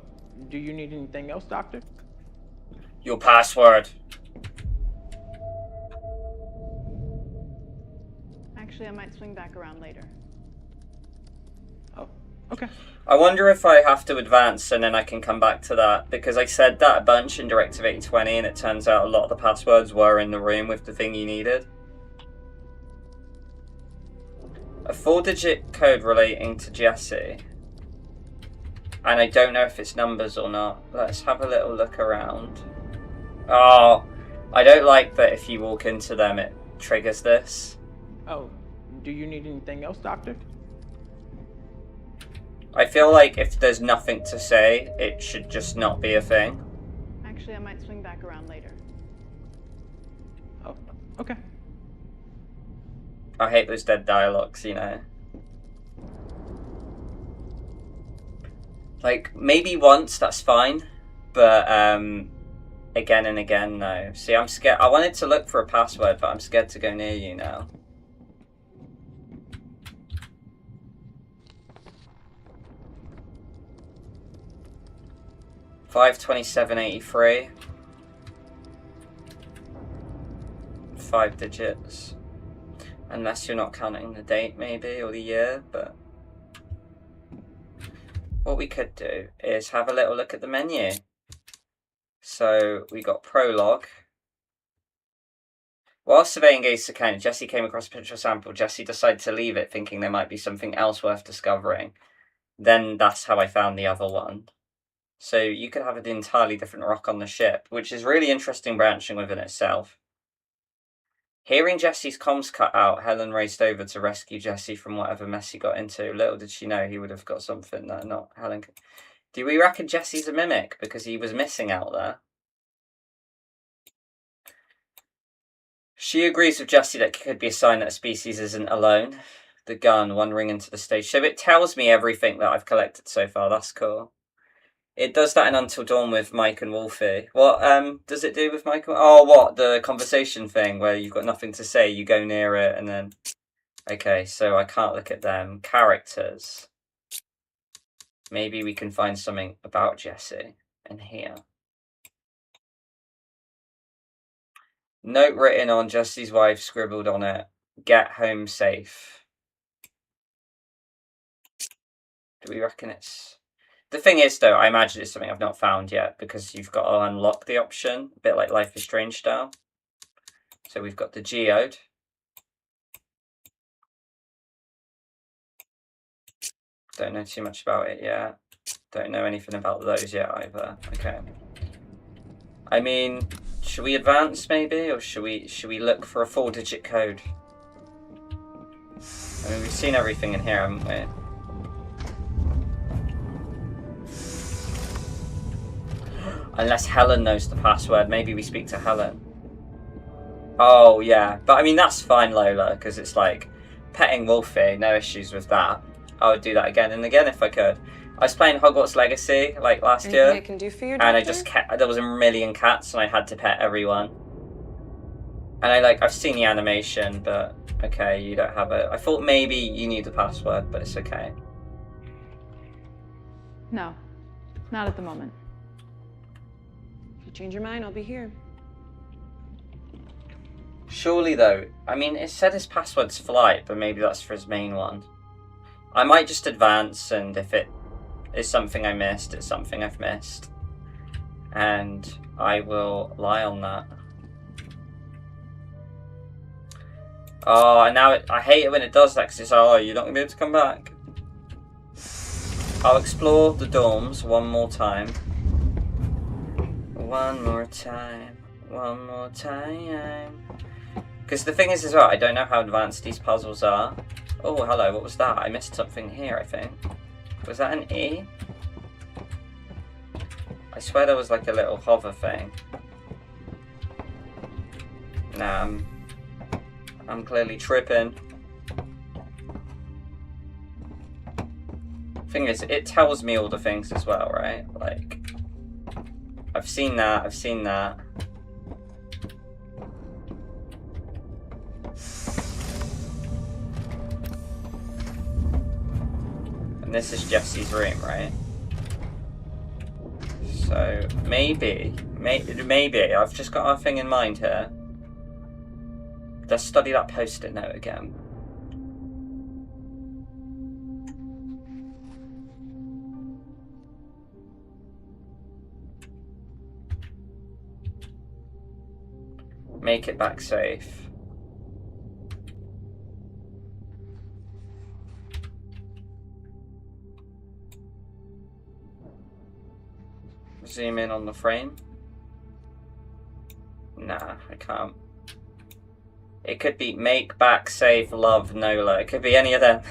do you need anything else, Doctor? Your password. Actually, I might swing back around later. Oh, okay. I wonder if I have to advance and then I can come back to that, because I said that a bunch in Directive 8020 and it turns out a lot of the passwords were in the room with the thing you needed. A 4-digit code relating to Jesse. And I don't know if it's numbers or not. Let's have a little look around. Oh, I don't like that if you walk into them it triggers this. Oh, do you need anything else, Doctor? I feel like if there's nothing to say, it should just not be a thing. Actually, I might swing back around later. Oh, okay. I hate those dead dialogues, you know. Like, maybe once, that's fine. But, again and again, no. See, I'm scared. I wanted to look for a password, but I'm scared to go near you now. $527.83. 5 digits. Unless you're not counting the date, maybe, or the year, but... What we could do is have a little look at the menu. So, we got prologue. While surveying Gaze's account, Jesse came across a picture sample. Jesse decided to leave it, thinking there might be something else worth discovering. Then that's how I found the other one. So you could have an entirely different rock on the ship, which is really interesting branching within itself. Hearing Jesse's comms cut out, Helen raced over to rescue Jesse from whatever mess he got into. Little did she know he would have got something that not Helen could. Do we reckon Jesse's a mimic because he was missing out there? She agrees with Jesse that it could be a sign that a species isn't alone. The gun wandering into the stage. So it tells me everything that I've collected so far. That's cool. It does that in Until Dawn with Mike and Wolfie. What does it do with Mike and... Oh, what? The conversation thing where you've got nothing to say, you go near it and then... Okay, so I can't look at them. Characters. Maybe we can find something about Jesse in here. Note written on Jesse's wife, scribbled on it. Get home safe. Do we reckon it's... The thing is, though, I imagine it's something I've not found yet because you've got to unlock the option, a bit like Life is Strange style. So we've got the geode. Don't know too much about it yet. Don't know anything about those yet either. Okay. I mean, should we advance maybe, or should we look for a 4-digit code? I mean, we've seen everything in here, haven't we? Unless Helen knows the password, maybe we speak to Helen. Oh, yeah. But, I mean, that's fine, Lola, because it's like petting Wolfie, no issues with that. I would do that again and again if I could. I was playing Hogwarts Legacy, like, last year. Anything I can do for you, Doctor? And I just there was a million cats, and I had to pet everyone. And I've seen the animation, but, okay, you don't have it. I thought maybe you knew the password, but it's okay. No, not at the moment. If you change your mind, I'll be here. Surely, though, I mean, it said his password's flight, but maybe that's for his main one. I might just advance, and if it is something I missed, it's something I've missed. And I will lie on that. Oh, and now I hate it when it does that, because it's, oh, you're not going to be able to come back. I'll explore the dorms one more time. One more time. One more time. Because the thing is as well, I don't know how advanced these puzzles are. Oh, hello, what was that? I missed something here, I think. Was that an E? I swear there was like a little hover thing. Nah, I'm clearly tripping. Thing is, it tells me all the things as well, right? Like, I've seen that, I've seen that. And this is Jesse's room, right? So, maybe, I've just got a thing in mind here. Let's study that post-it note again. Make it back safe. Zoom in on the frame. Nah, I can't. It could be make, back, save, love, Nola. It could be any of them.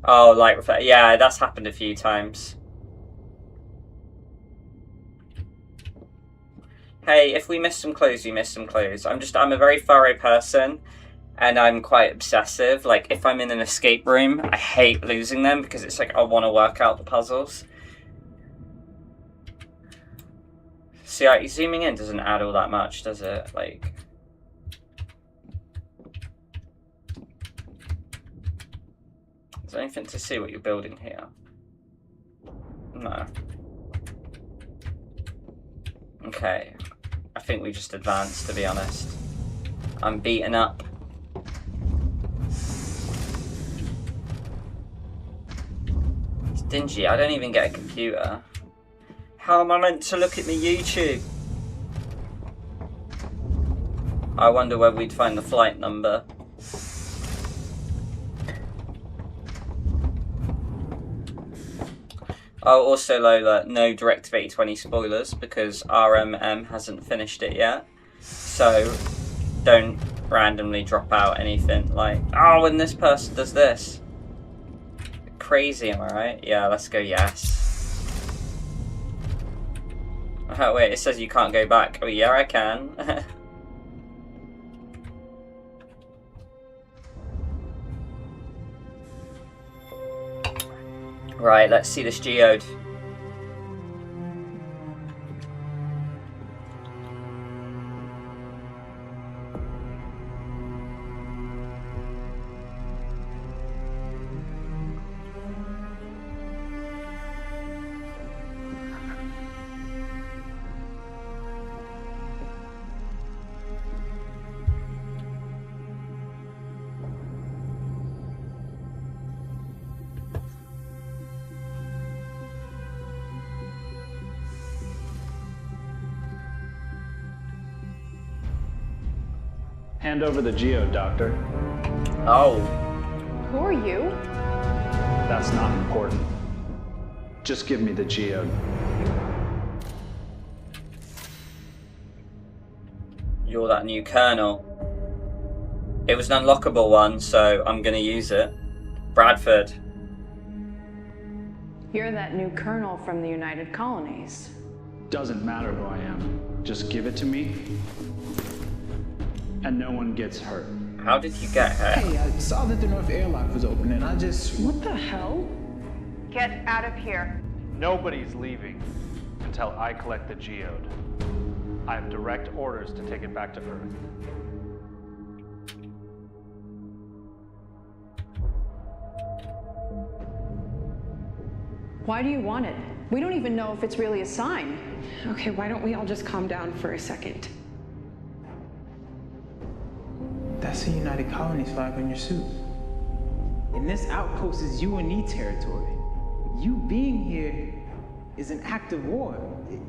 Oh, light reflect. Yeah, that's happened a few times. Hey, if we miss some clues, we miss some clues. I'm a very thorough person, and I'm quite obsessive. Like, if I'm in an escape room, I hate losing them because it's like I want to work out the puzzles. See, like, zooming in doesn't add all that much, does it? Like, is there anything to see what you're building here? No. Okay. I think we just advanced, to be honest. I'm beaten up. It's dingy. I don't even get a computer. How am I meant to look at my YouTube? I wonder whether we'd find the flight number. Oh, also Lola, no Directive 8020 spoilers because RMM hasn't finished it yet. So don't randomly drop out anything like, oh, when this person does this. Crazy, am I right? Yeah, let's go yes. Oh, wait, it says you can't go back. Oh, yeah, I can. Right, let's see this geode. Hand over the geode, Doctor. Oh. Who are you? That's not important. Just give me the geode. You're that new colonel. It was an unlockable one, so I'm gonna use it. Bradford. You're that new colonel from the United Colonies. Doesn't matter who I am. Just give it to me, and no one gets hurt. How did you get her? Hey, I saw that the north airlock was open and I just... What the hell? Get out of here. Nobody's leaving until I collect the geode. I have direct orders to take it back to Earth. Why do you want it? We don't even know if it's really a sign. Okay, why don't we all just calm down for a second? That's a United Colonies flag on your suit. And this outpost is UNE territory. You being here is an act of war.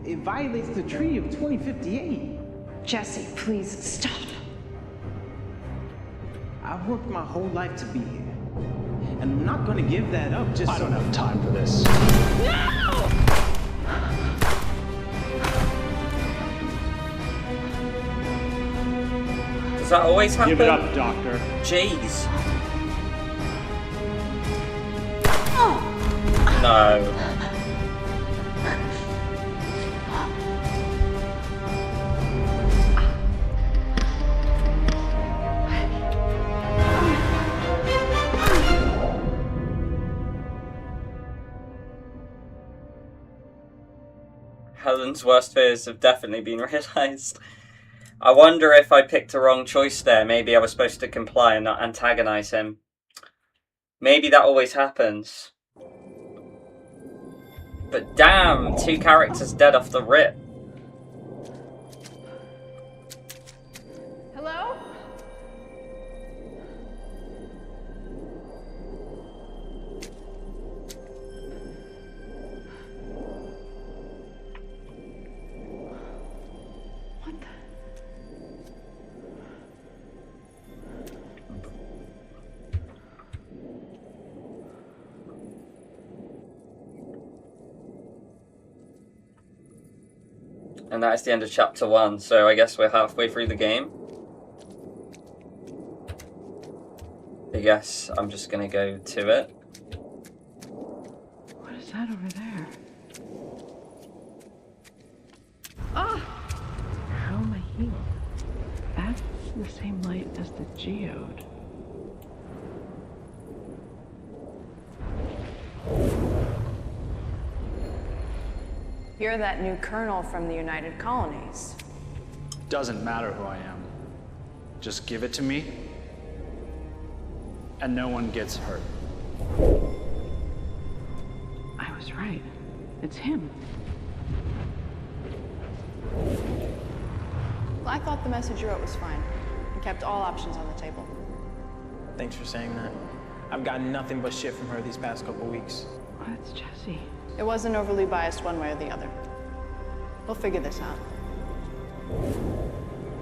It violates the Treaty of 2058. Jesse, please stop. I've worked my whole life to be here. And I'm not gonna give that up just I don't have time for this. No! Does that always happen? Give it up, Doctor. Jeez. No. Helen's worst fears have definitely been realised. I wonder if I picked a wrong choice there. Maybe I was supposed to comply and not antagonize him. Maybe that always happens. But damn, 2 characters dead off the rip. Hello? And that is the end of chapter 1, so I guess we're halfway through the game. I guess I'm just gonna go to it. What is that over there? Ah! How am I healed? That's the same light as the geode. You're that new colonel from the United Colonies. Doesn't matter who I am. Just give it to me, and no one gets hurt. I was right. It's him. Well, I thought the message you wrote was fine and kept all options on the table. Thanks for saying that. I've gotten nothing but shit from her these past couple weeks. Oh, that's Jesse. It wasn't overly biased one way or the other. We'll figure this out.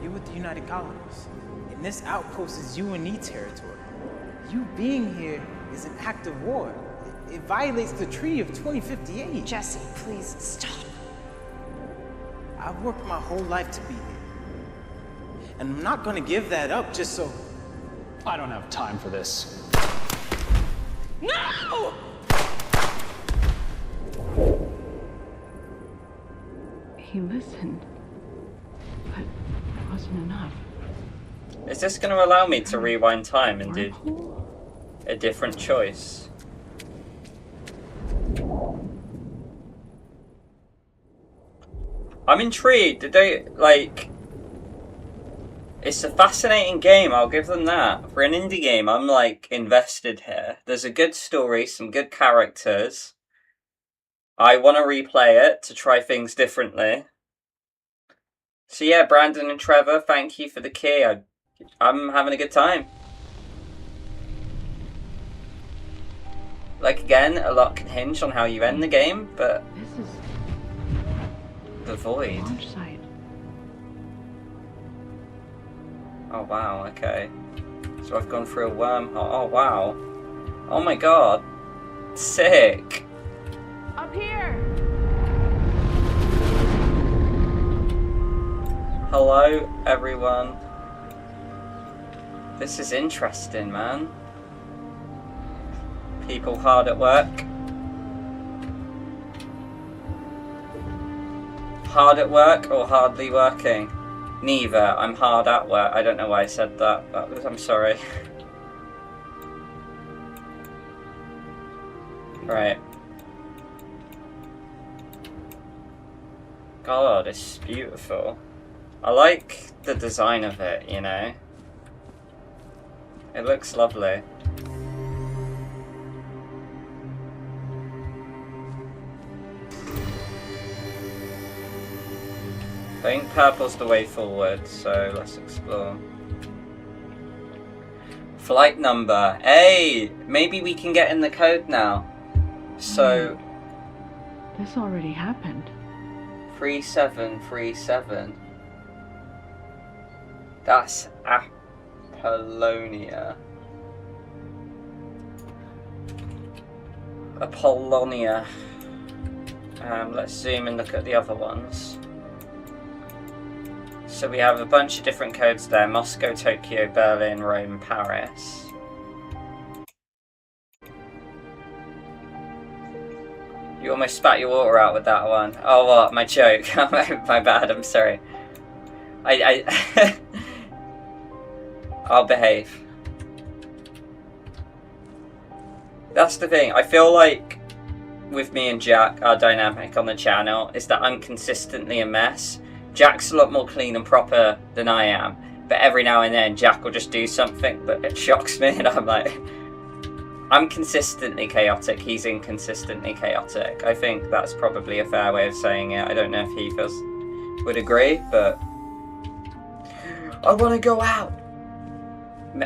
You're with the United Colonies, and this outpost is UNE territory. You being here is an act of war. It violates the Treaty of 2058. Jesse, please stop. I've worked my whole life to be here. And I'm not gonna give that up just so... I don't have time for this. No! He listened, but it wasn't enough. Is this going to allow me to rewind time and do a different choice? I'm intrigued. Did they, like... It's a fascinating game, I'll give them that. For an indie game, I'm, like, invested here. There's a good story, some good characters. I want to replay it to try things differently. So yeah, Brandon and Trevor, thank you for the key. I'm having a good time. Like, again, a lot can hinge on how you end the game, but... This is... The void. Launch site. Oh wow, okay. So I've gone through a wormhole. Oh wow. Oh my god. Sick. Up here! Hello, everyone. This is interesting, man. People hard at work. Hard at work or hardly working? Neither. I'm hard at work. I don't know why I said that. I'm sorry. Right. God, it's beautiful. I like the design of it, you know? It looks lovely. I think purple's the way forward, so let's explore. Flight number. Hey! Maybe we can get in the code now. So... This already happened. 3737. That's Apollonia. Apollonia. Let's zoom and look at the other ones. So we have a bunch of different codes there. Moscow, Tokyo, Berlin, Rome, Paris. You almost spat your water out with that one. Oh, what? My joke. My bad. I'm sorry. I'll behave. That's the thing. I feel like with me and Jack, our dynamic on the channel is that I'm consistently a mess. Jack's a lot more clean and proper than I am. But every now and then, Jack will just do something that it shocks me, and I'm like... I'm consistently chaotic, he's inconsistently chaotic. I think that's probably a fair way of saying it. I don't know if he would agree, but... I want to go out!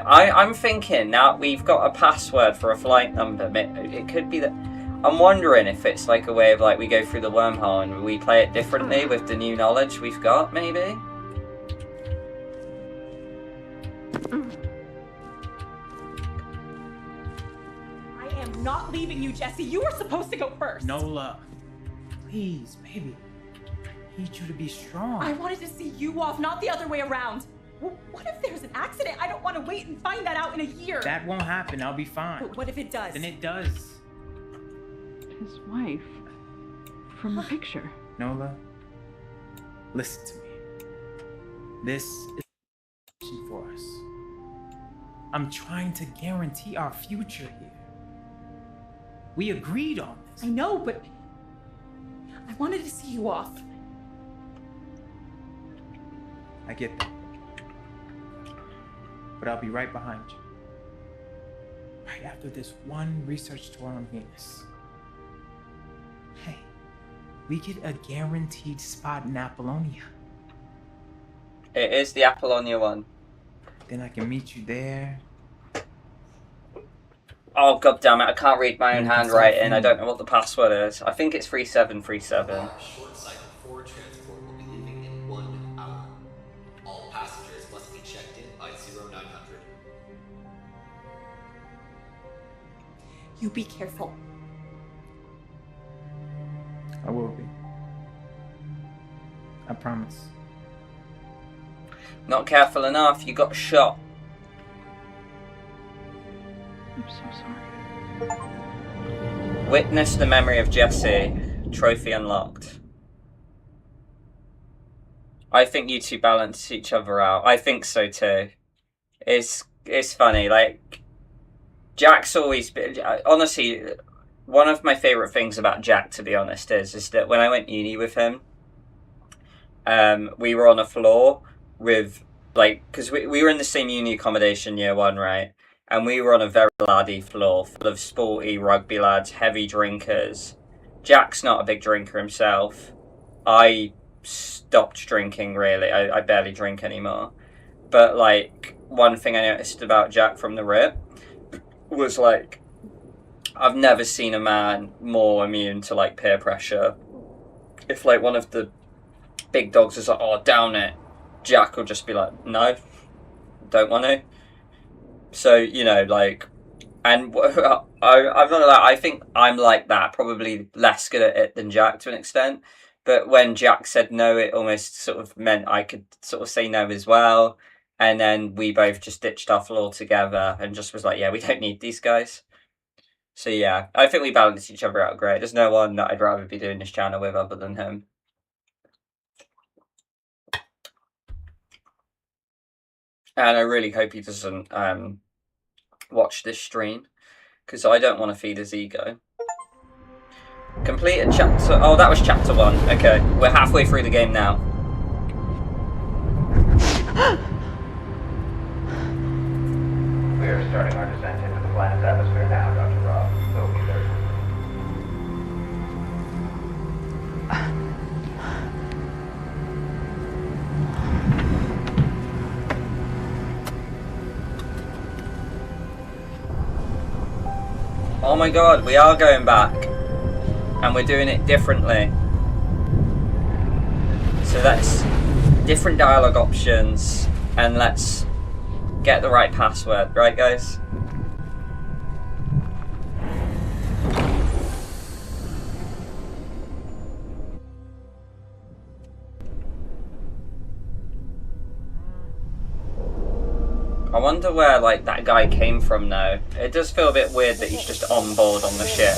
I'm thinking, now we've got a password for a flight number. It could be that... I'm wondering if it's like a way of like, we go through the wormhole and we play it differently with the new knowledge we've got, maybe? Not leaving you, Jesse. You were supposed to go first. Nola, please, baby. need you to be strong. I wanted to see you off, not the other way around. What if there's an accident? I don't want to wait and find that out in a year. That won't happen. I'll be fine. But what if it does? Then it does. His wife. From the picture. Nola, listen to me. This is for us. I'm trying to guarantee our future here. We agreed on this. I know, but I wanted to see you off. I get that. But I'll be right behind you. Right after this one research tour on Venus. Hey, we get a guaranteed spot in Apollonia. It is the Apollonia one. Then I can meet you there. Oh, god damn it, I can't read my own handwriting. I don't know what the password is. I think it's 3737. Short cycle 4 transport will be leaving in 1 hour. All passengers must be checked in by 0900. You be careful. I will be. I promise. Not careful enough, you got shot. I'm so sorry. Witness the memory of Jesse. Trophy unlocked. I think you two balance each other out. I think so too. It's funny, like Jack's always been, honestly, one of my favourite things about Jack, to be honest, is that when I went uni with him, we were on a floor with, like, because we were in the same uni accommodation year one, right? And we were on a very laddie floor full of sporty rugby lads, heavy drinkers. Jack's not a big drinker himself. I stopped drinking, really. I barely drink anymore. But, like, one thing I noticed about Jack from the rip was, like, I've never seen a man more immune to, like, peer pressure. If, like, one of the big dogs is like, oh, down it, Jack will just be like, no, don't want to. So, you know, like, and I'm not like, I think I'm like that, probably less good at it than Jack to an extent. But when Jack said no, it almost sort of meant I could sort of say no as well. And then we both just ditched our floor together and just was like, yeah, we don't need these guys. So yeah, I think we balance each other out great. There's no one that I'd rather be doing this channel with other than him. And I really hope he doesn't watch this stream, because I don't want to feed his ego. Complete a chapter... Oh, that was chapter 1. Okay, we're halfway through the game now. We are starting our descent into the planet's atmosphere now, Dr. Rob. So be there. Oh my god, we are going back. And we're doing it differently. So that's different dialogue options. And let's get the right password. Right, guys? I wonder where, like, that guy came from now. It does feel a bit weird that he's just on board on the ship.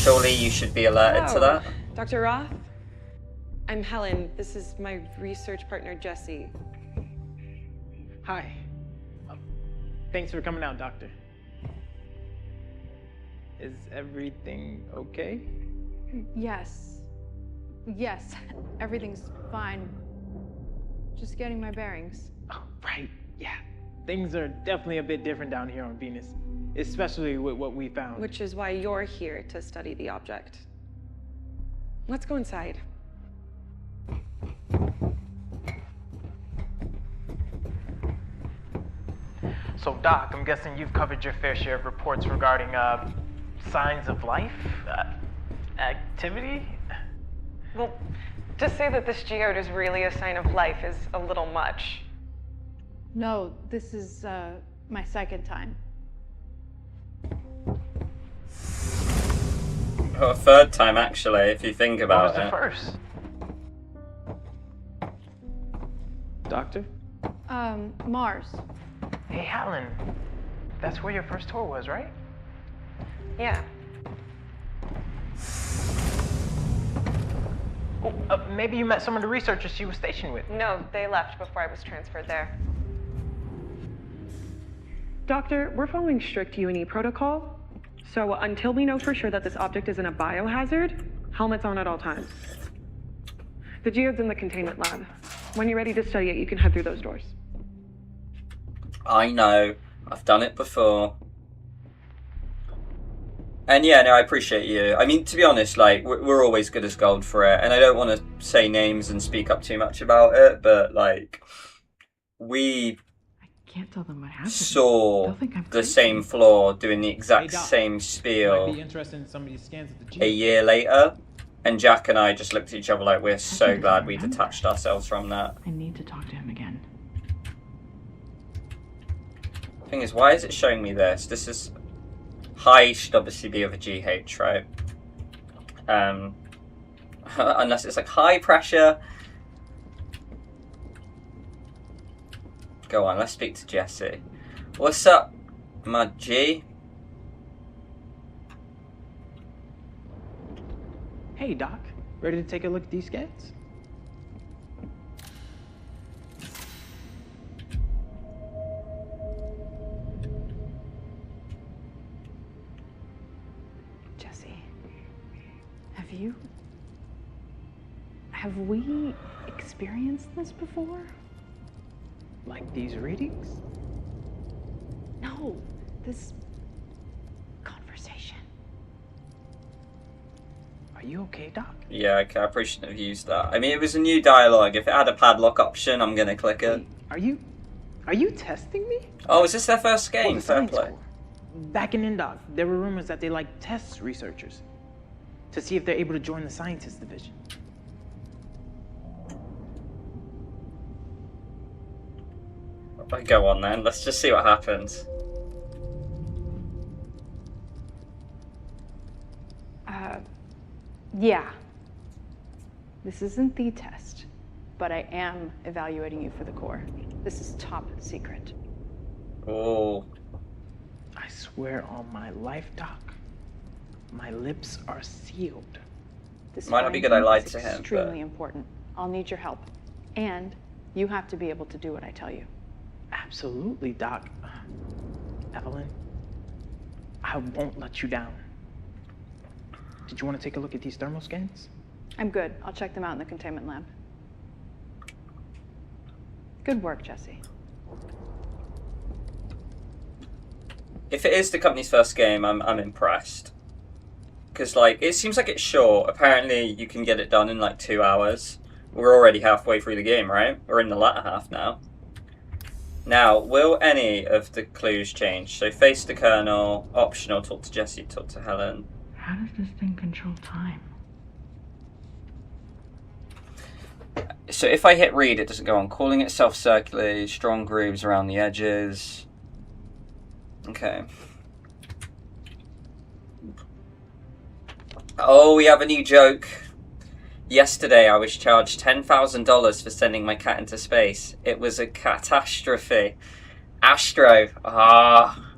Surely you should be alerted to that. Dr. Roth? I'm Helen. This is my research partner, Jesse. Hi. Thanks for coming out, Doctor. Is everything okay? Yes. Yes, everything's fine. Just getting my bearings. Oh, right, yeah. Things are definitely a bit different down here on Venus, especially with what we found. Which is why you're here to study the object. Let's go inside. So, Doc, I'm guessing you've covered your fair share of reports regarding signs of life, activity. Well, to say that this geode is really a sign of life is a little much. No, this is my second time. Or a third time, actually, if you think about it. What was the first? Doctor? Mars. Hey, Helen. That's where your first tour was, right? Yeah. Oh, maybe you met some of the researchers she was stationed with. No, they left before I was transferred there. Doctor, we're following strict U&E protocol. So until we know for sure that this object isn't a biohazard, helmets on at all times. The geode's in the containment lab. When you're ready to study it, you can head through those doors. I know. I've done it before. And yeah, no, I appreciate you. I mean, to be honest, like, we're always good as gold for it. And I don't want to say names and speak up too much about it, but, like, we Can't tell them what happened. saw They'll think I'm the crazy. same floor doing the exact Hey, Doc. same spiel Might be interested in some of these scans of the G. a year later. And Jack and I just looked at each other like, we're so glad we detached ourselves from that. I need to talk to him again. Thing is, why is it showing me this? This is... High should obviously be over GH, right? Unless it's like high pressure. Go on, let's speak to Jesse. What's up, my G? Hey, Doc. Ready to take a look at these scans? Jesse, have we experienced this before? Like these readings? No, this conversation. Are you okay, Doc? Yeah, okay, I probably shouldn't have used that. I mean, it was a new dialogue. If it had a padlock option, I'm gonna click it. Are you testing me? Oh, is this their first game? Well, the Fair science play. corps. Back in Indoc, there were rumors that they test researchers to see if they're able to join the scientist division. Go on then, let's just see what happens. Yeah. This isn't the test, but I am evaluating you for the Corps. This is top secret. Oh. I swear on my life, Doc, my lips are sealed. This Might not be good I finding lied is to him, extremely important. I'll need your help. And you have to be able to do what I tell you. Absolutely, Doc. Evelyn, I won't let you down. Did you want to take a look at these thermal scans? I'm good. I'll check them out in the containment lab. Good work, Jesse. If it is the company's first game, I'm impressed. Because, like, it seems like it's short. Apparently, you can get it done in, like, 2 hours. We're already halfway through the game, right? We're in the latter half now. Now, will any of the clues change? So, face the Colonel, optional, talk to Jesse, talk to Helen. How does this thing control time? So, if I hit read, it doesn't go on. Calling itself circularly, strong grooves around the edges. Okay. Oh, we have a new joke. Yesterday, I was charged $10,000 for sending my cat into space. It was a catastrophe. Astro. Ah.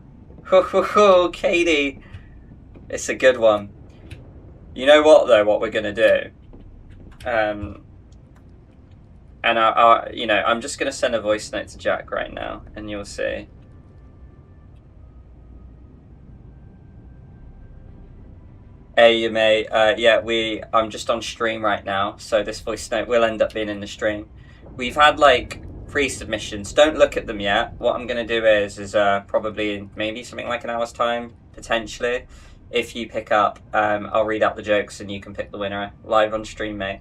Ho, Katie. It's a good one. You know what, though, what we're going to do? And you know, I'm just going to send a voice note to Jack right now, and you'll see. Hey, you mate. Yeah, I'm just on stream right now, so this voice note will end up being in the stream. We've had, like, 3 submissions. Don't look at them yet. What I'm going to do is probably in maybe something like an hour's time, potentially. If you pick up, I'll read out the jokes and you can pick the winner live on stream, mate.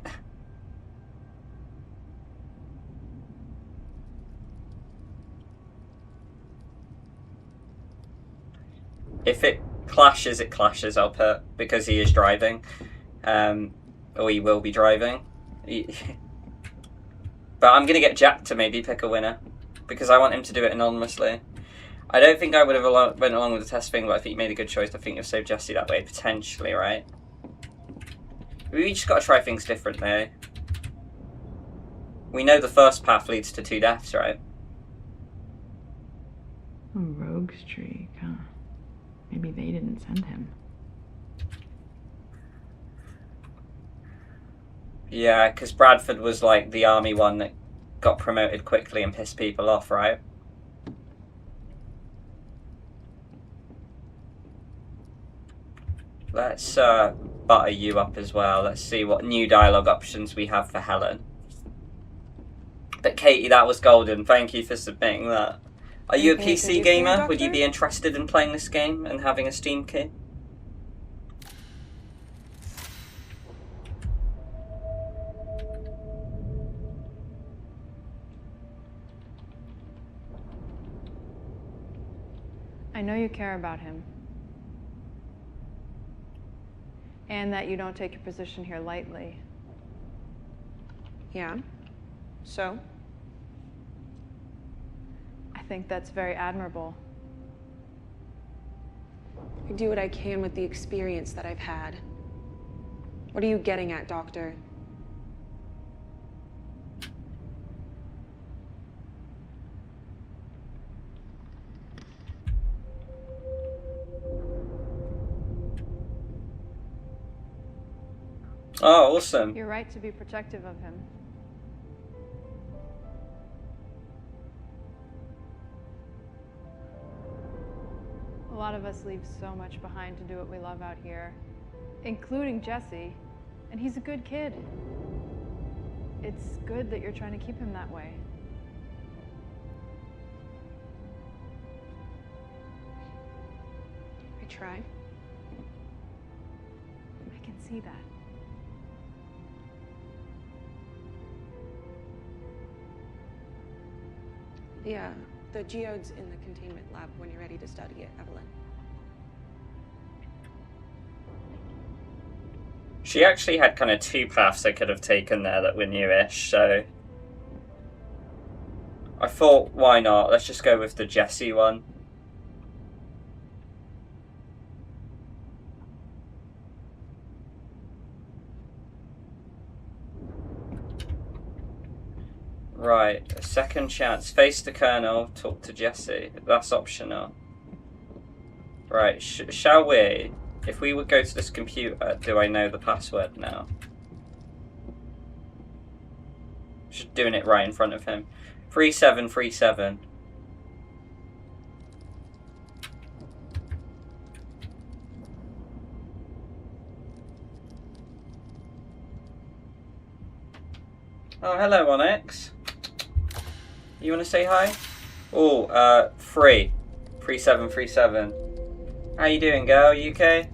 If it clashes, it clashes, I'll put, because he is driving. Or he will be driving. But I'm going to get Jack to maybe pick a winner, because I want him to do it anonymously. I don't think I would have went along with the test thing, but I think you made a good choice. I think you'll save Jesse that way, potentially, right? We just got to try things differently. We know the first path leads to 2 deaths, right? A rogue streak, huh? Maybe they didn't send him. Yeah, because Bradford was like the army one that got promoted quickly and pissed people off, right? Let's butter you up as well. Let's see what new dialogue options we have for Helen. But Katie, that was golden. Thank you for submitting that. Are you a PC gamer? Would you be interested in playing this game and having a Steam key? I know you care about him. And that you don't take your position here lightly. Yeah? So? I think that's very admirable. I do what I can with the experience that I've had. What are you getting at, Doctor? Oh, awesome. You're right to be protective of him. A lot of us leave so much behind to do what we love out here, including Jesse, and he's a good kid. It's good that you're trying to keep him that way. I try. I can see that. Yeah, the geode's in the containment lab when you're ready to study it, Evelyn. She actually had kind of 2 paths I could have taken there that were newish, so I thought, why not? Let's just go with the Jesse one. Right, a second chance. Face the Colonel, talk to Jesse. That's optional. Right, shall we? If we would go to this computer, do I know the password now? Just doing it right in front of him. 3737. Oh, hello, Onyx. You want to say hi? Oh, 3737. How you doing, girl? You okay?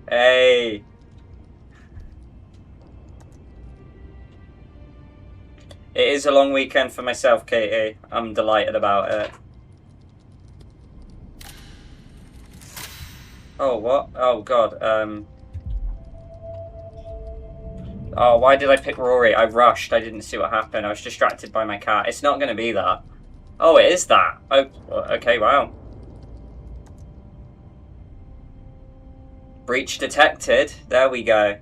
Hey. It is a long weekend for myself, Katie. I'm delighted about it. Oh, what? Oh, God. Oh, why did I pick Rory? I rushed. I didn't see what happened. I was distracted by my cat. It's not going to be that. Oh, it is that. Oh, okay, wow. Breach detected. There we go.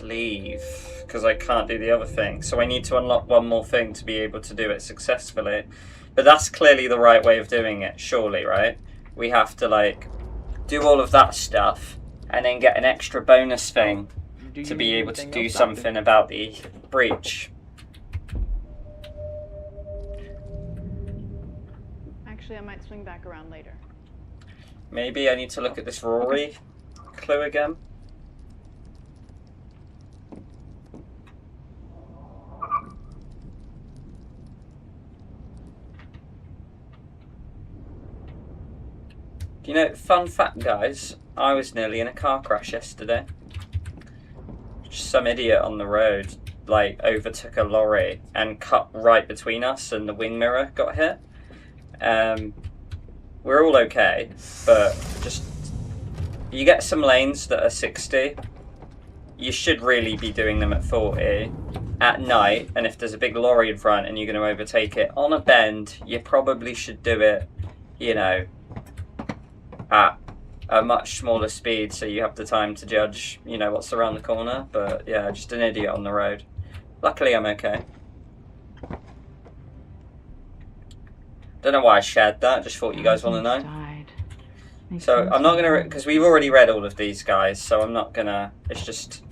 Leave. Because I can't do the other thing. So I need to unlock one more thing to be able to do it successfully. But that's clearly the right way of doing it, surely, right? We have to, like, do all of that stuff and then get an extra bonus thing to be able to do something about the breach. Actually, I might swing back around later. Maybe I need to look at this Rory clue again. You know, fun fact, guys, I was nearly in a car crash yesterday. Just some idiot on the road, like, overtook a lorry and cut right between us and the wing mirror got hit. We're all okay, but just, you get some lanes that are 60, you should really be doing them at 40 at night, and if there's a big lorry in front and you're going to overtake it on a bend, you probably should do it you know, at a much smaller speed, so you have the time to judge, you know, what's around the corner. But yeah, just an idiot on the road. Luckily, I'm okay. Don't know why I shared that. Just thought you guys want to know. So I'm not gonna, because we've already read all of these guys. So I'm not gonna. It's just,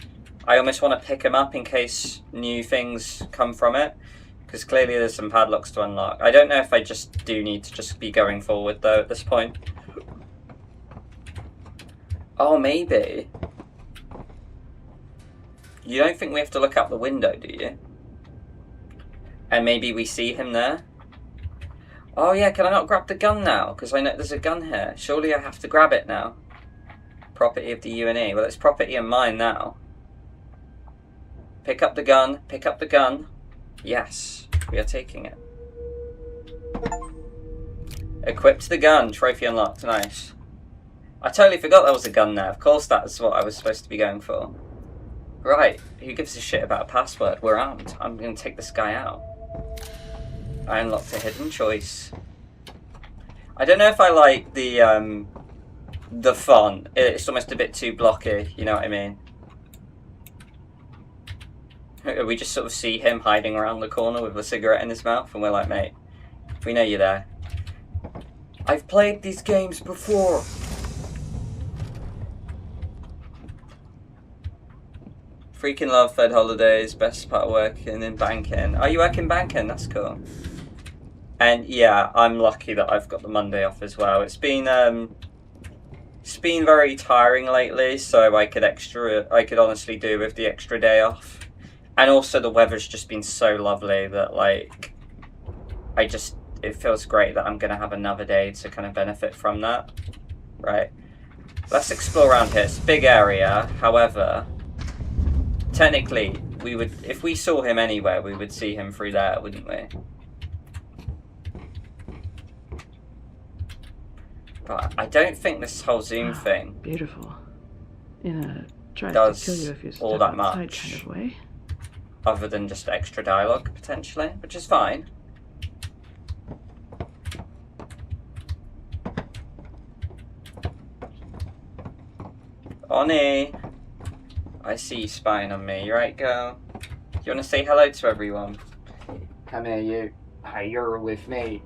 I almost want to pick them up in case new things come from it. Because clearly there's some padlocks to unlock. I don't know if I just do need to just be going forward though at this point. Oh, maybe. You don't think we have to look out the window, do you? And maybe we see him there? Oh yeah, can I not grab the gun now? Because I know there's a gun here. Surely I have to grab it now. Property of the UNE. Well, it's property of mine now. Pick up the gun. Pick up the gun. Yes, we are taking it. Equipped the gun. Trophy unlocked. Nice. I totally forgot there was a gun there. Of course that's what I was supposed to be going for. Right, who gives a shit about a password? We're armed. I'm going to take this guy out. I unlocked a hidden choice. I don't know if I like the font. It's almost a bit too blocky, you know what I mean? We just sort of see him hiding around the corner with a cigarette in his mouth, and we're like, mate, we know you're there. I've played these games before. Freaking love Fed holidays, best part of working in banking. Oh, you work in banking? That's cool. And yeah, I'm lucky that I've got the Monday off as well. It's been very tiring lately, so I could honestly do with the extra day off. And also the weather's just been so lovely that like it feels great that I'm gonna have another day to kind of benefit from that. Right. Let's explore around here. It's a big area, however, technically we would, if we saw him anywhere, we would see him through there, wouldn't we? But I don't think this whole zoom thing Beautiful. In a tries does to kill you if you step all that outside much. kind of way. Other than just extra dialogue, potentially, which is fine. Oni! I see you spying on me. You right, girl? You want to say hello to everyone? Come here, you. Hey, you're with me.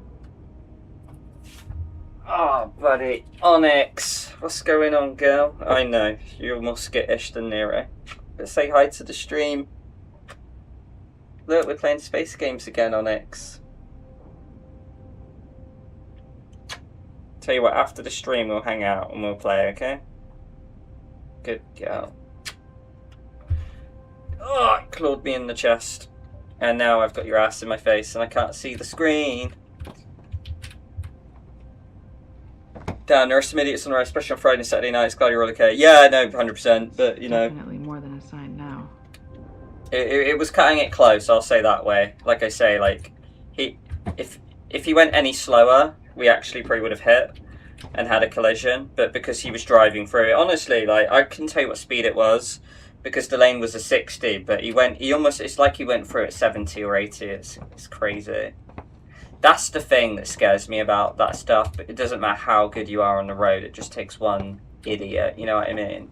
Oh, buddy. Onyx! What's going on, girl? I know, you're more skittish than Nero. But say hi to the stream. Look, we're playing space games again, Onyx. Tell you what, after the stream we'll hang out and we'll play, okay? Good girl. Oh, it clawed me in the chest. And now I've got your ass in my face and I can't see the screen. Damn, there are some idiots on the road, especially on Friday and Saturday nights. Glad you're all okay. Yeah, no, 100%, but you know. Definitely more than a sign now. It was cutting it close, I'll say that way. Like I say, like, if he went any slower, we actually probably would have hit and had a collision. But because he was driving through it, honestly, like, I can tell you what speed it was, because the lane was a 60, but it's like he went through at 70 or 80. It's crazy. That's the thing that scares me about that stuff. But it doesn't matter how good you are on the road, it just takes one idiot, you know what I mean?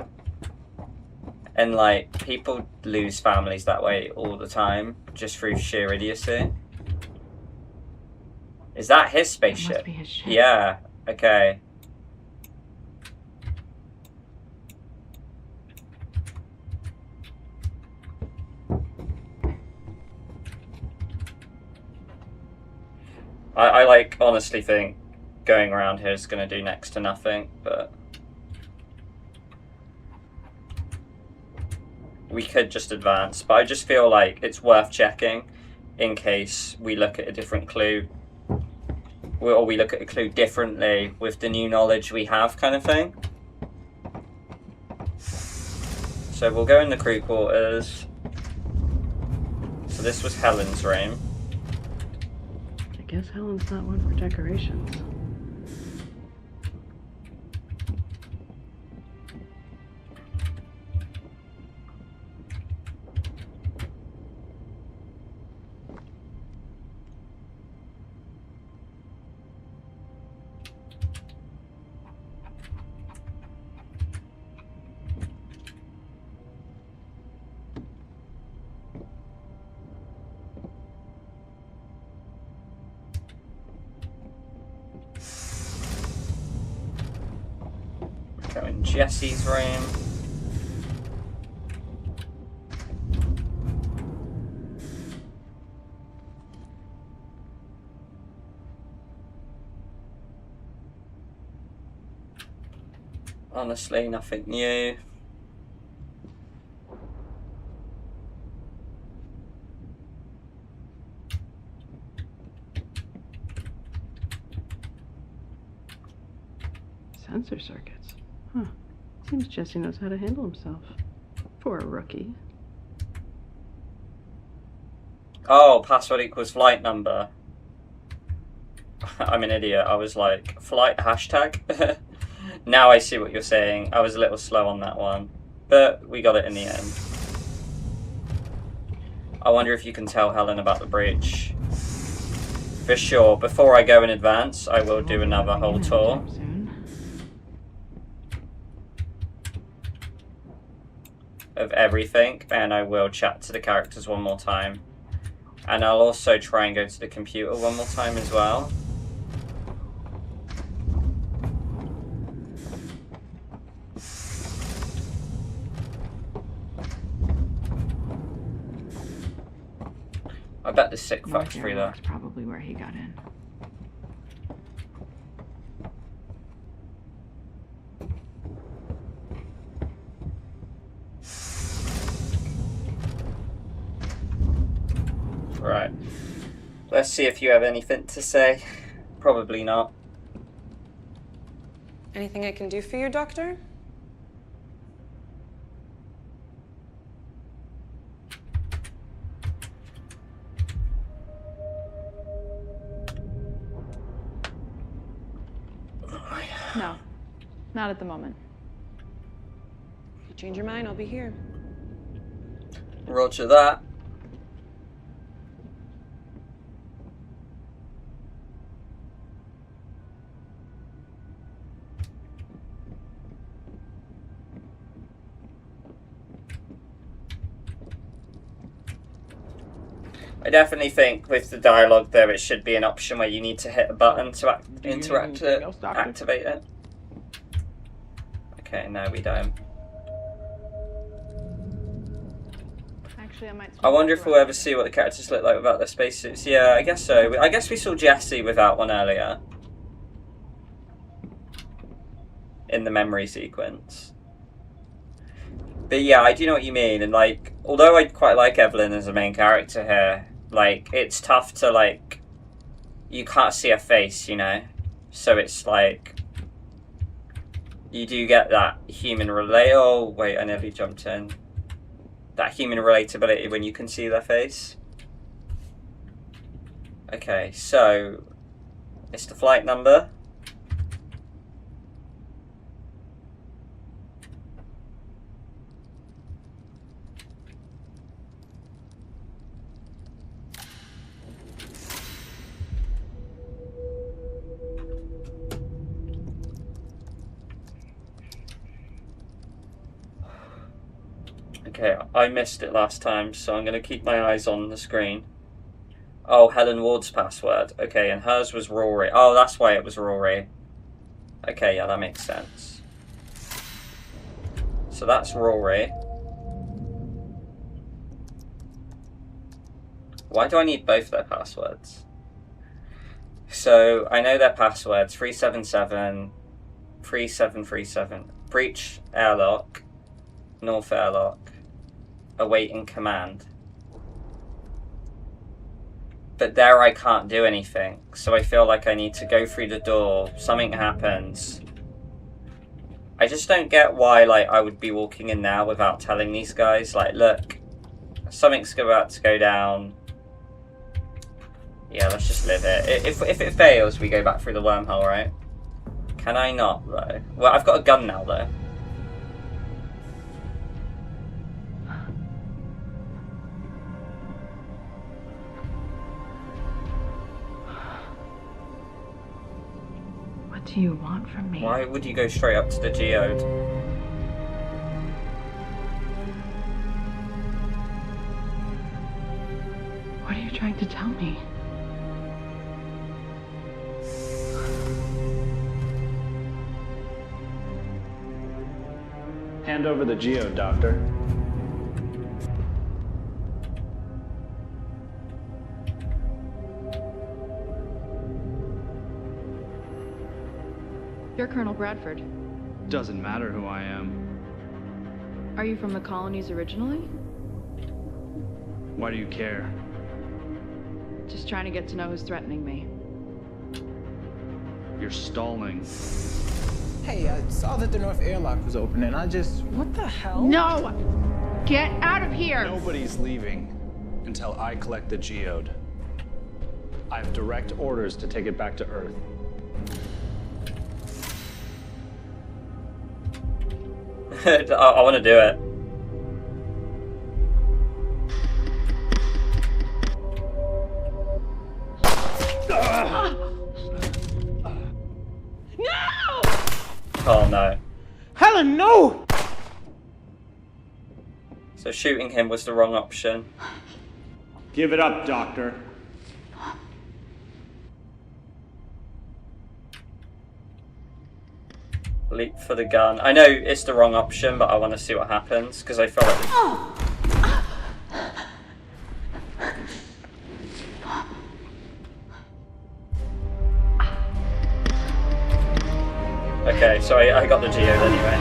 And like, people lose families that way all the time, just through sheer idiocy. Is that his spaceship? That must be his ship. Yeah, okay. I like, honestly think going around here is going to do next to nothing, but we could just advance. But I just feel like it's worth checking in case we look at a different clue, or we look at a clue differently with the new knowledge we have, kind of thing. So we'll go in the crew quarters. So this was Helen's room. I guess Helen's not one for decorations. go in Jesse's room. Honestly, nothing new. Sensor circuits. Huh. Seems Jesse knows how to handle himself. For a rookie. Oh, password equals flight number. I'm an idiot. I was like, flight hashtag? Now I see what you're saying. I was a little slow on that one. But we got it in the end. I wonder if you can tell Helen about the breach. For sure. Before I go in advance, I will do another whole tour. Of everything, and I will chat to the characters one more time. And I'll also try and go to the computer one more time as well. I bet the sick fuck's free there. That's probably where he got in. Right. Let's see if you have anything to say. Probably not. Anything I can do for you, Doctor? No, not at the moment. If you change your mind, I'll be here. Roger that. I definitely think with the dialogue there, it should be an option where you need to hit a button to activate it. Okay, no, we don't. Actually, I might. I wonder if we'll ever see what the characters look like without their spacesuits. Yeah, I guess so. I guess we saw Jesse without one earlier. In the memory sequence. But yeah, I do know what you mean, and like, although I quite like Evelyn as a main character here, like, it's tough to, like, you can't see her face, you know? So it's like, you do get that human oh, wait, I nearly jumped in. That human relatability when you can see their face. Okay, so, it's the flight number. Okay, I missed it last time, so I'm going to keep my eyes on the screen. Oh, Helen Ward's password. Okay, and hers was Rory. Oh, that's why it was Rory. Okay, yeah, that makes sense. So that's Rory. Why do I need both their passwords? So, I know their passwords. 377, 3737. Breach airlock. North airlock. Awaiting command. But there I can't do anything, so I feel like I need to go through the door, something happens. I just don't get why, like, I would be walking in now without telling these guys, like, look, something's about to go down. Yeah, let's just live it. If it fails, we go back through the wormhole, right? Can I not, though? Well, I've got a gun now, though. What do you want from me? Why would you go straight up to the geode? What are you trying to tell me? Hand over the geode, Doctor. You're Colonel Bradford. Doesn't matter who I am. Are you from the colonies originally? Why do you care? Just trying to get to know who's threatening me. You're stalling. Hey, I saw that the north airlock was open and I just... What the hell? No! Get out of here! Nobody's leaving until I collect the geode. I have direct orders to take it back to Earth. I want to do it. No! Oh no. Helen, no! So shooting him was the wrong option. Give it up, Doctor. Leap for the gun. I know it's the wrong option, but I want to see what happens because I feel like. Okay, so I got the geode anyway.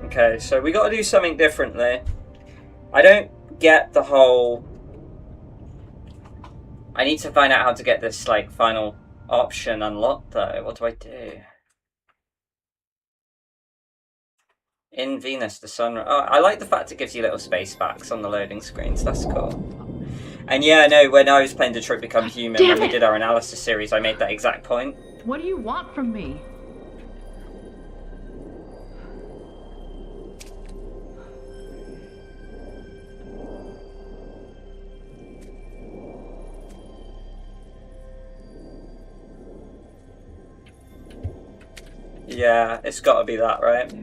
Okay, so we got to do something differently. I don't get the whole. I need to find out how to get this like final option unlocked though. What do I do? In Venus, the sun. Oh, I like the fact it gives you little space backs on the loading screens. That's cool. And yeah, I know when I was playing Detroit Become Human, when we did our analysis series, I made that exact point. What do you want from me? Yeah, it's got to be that, right?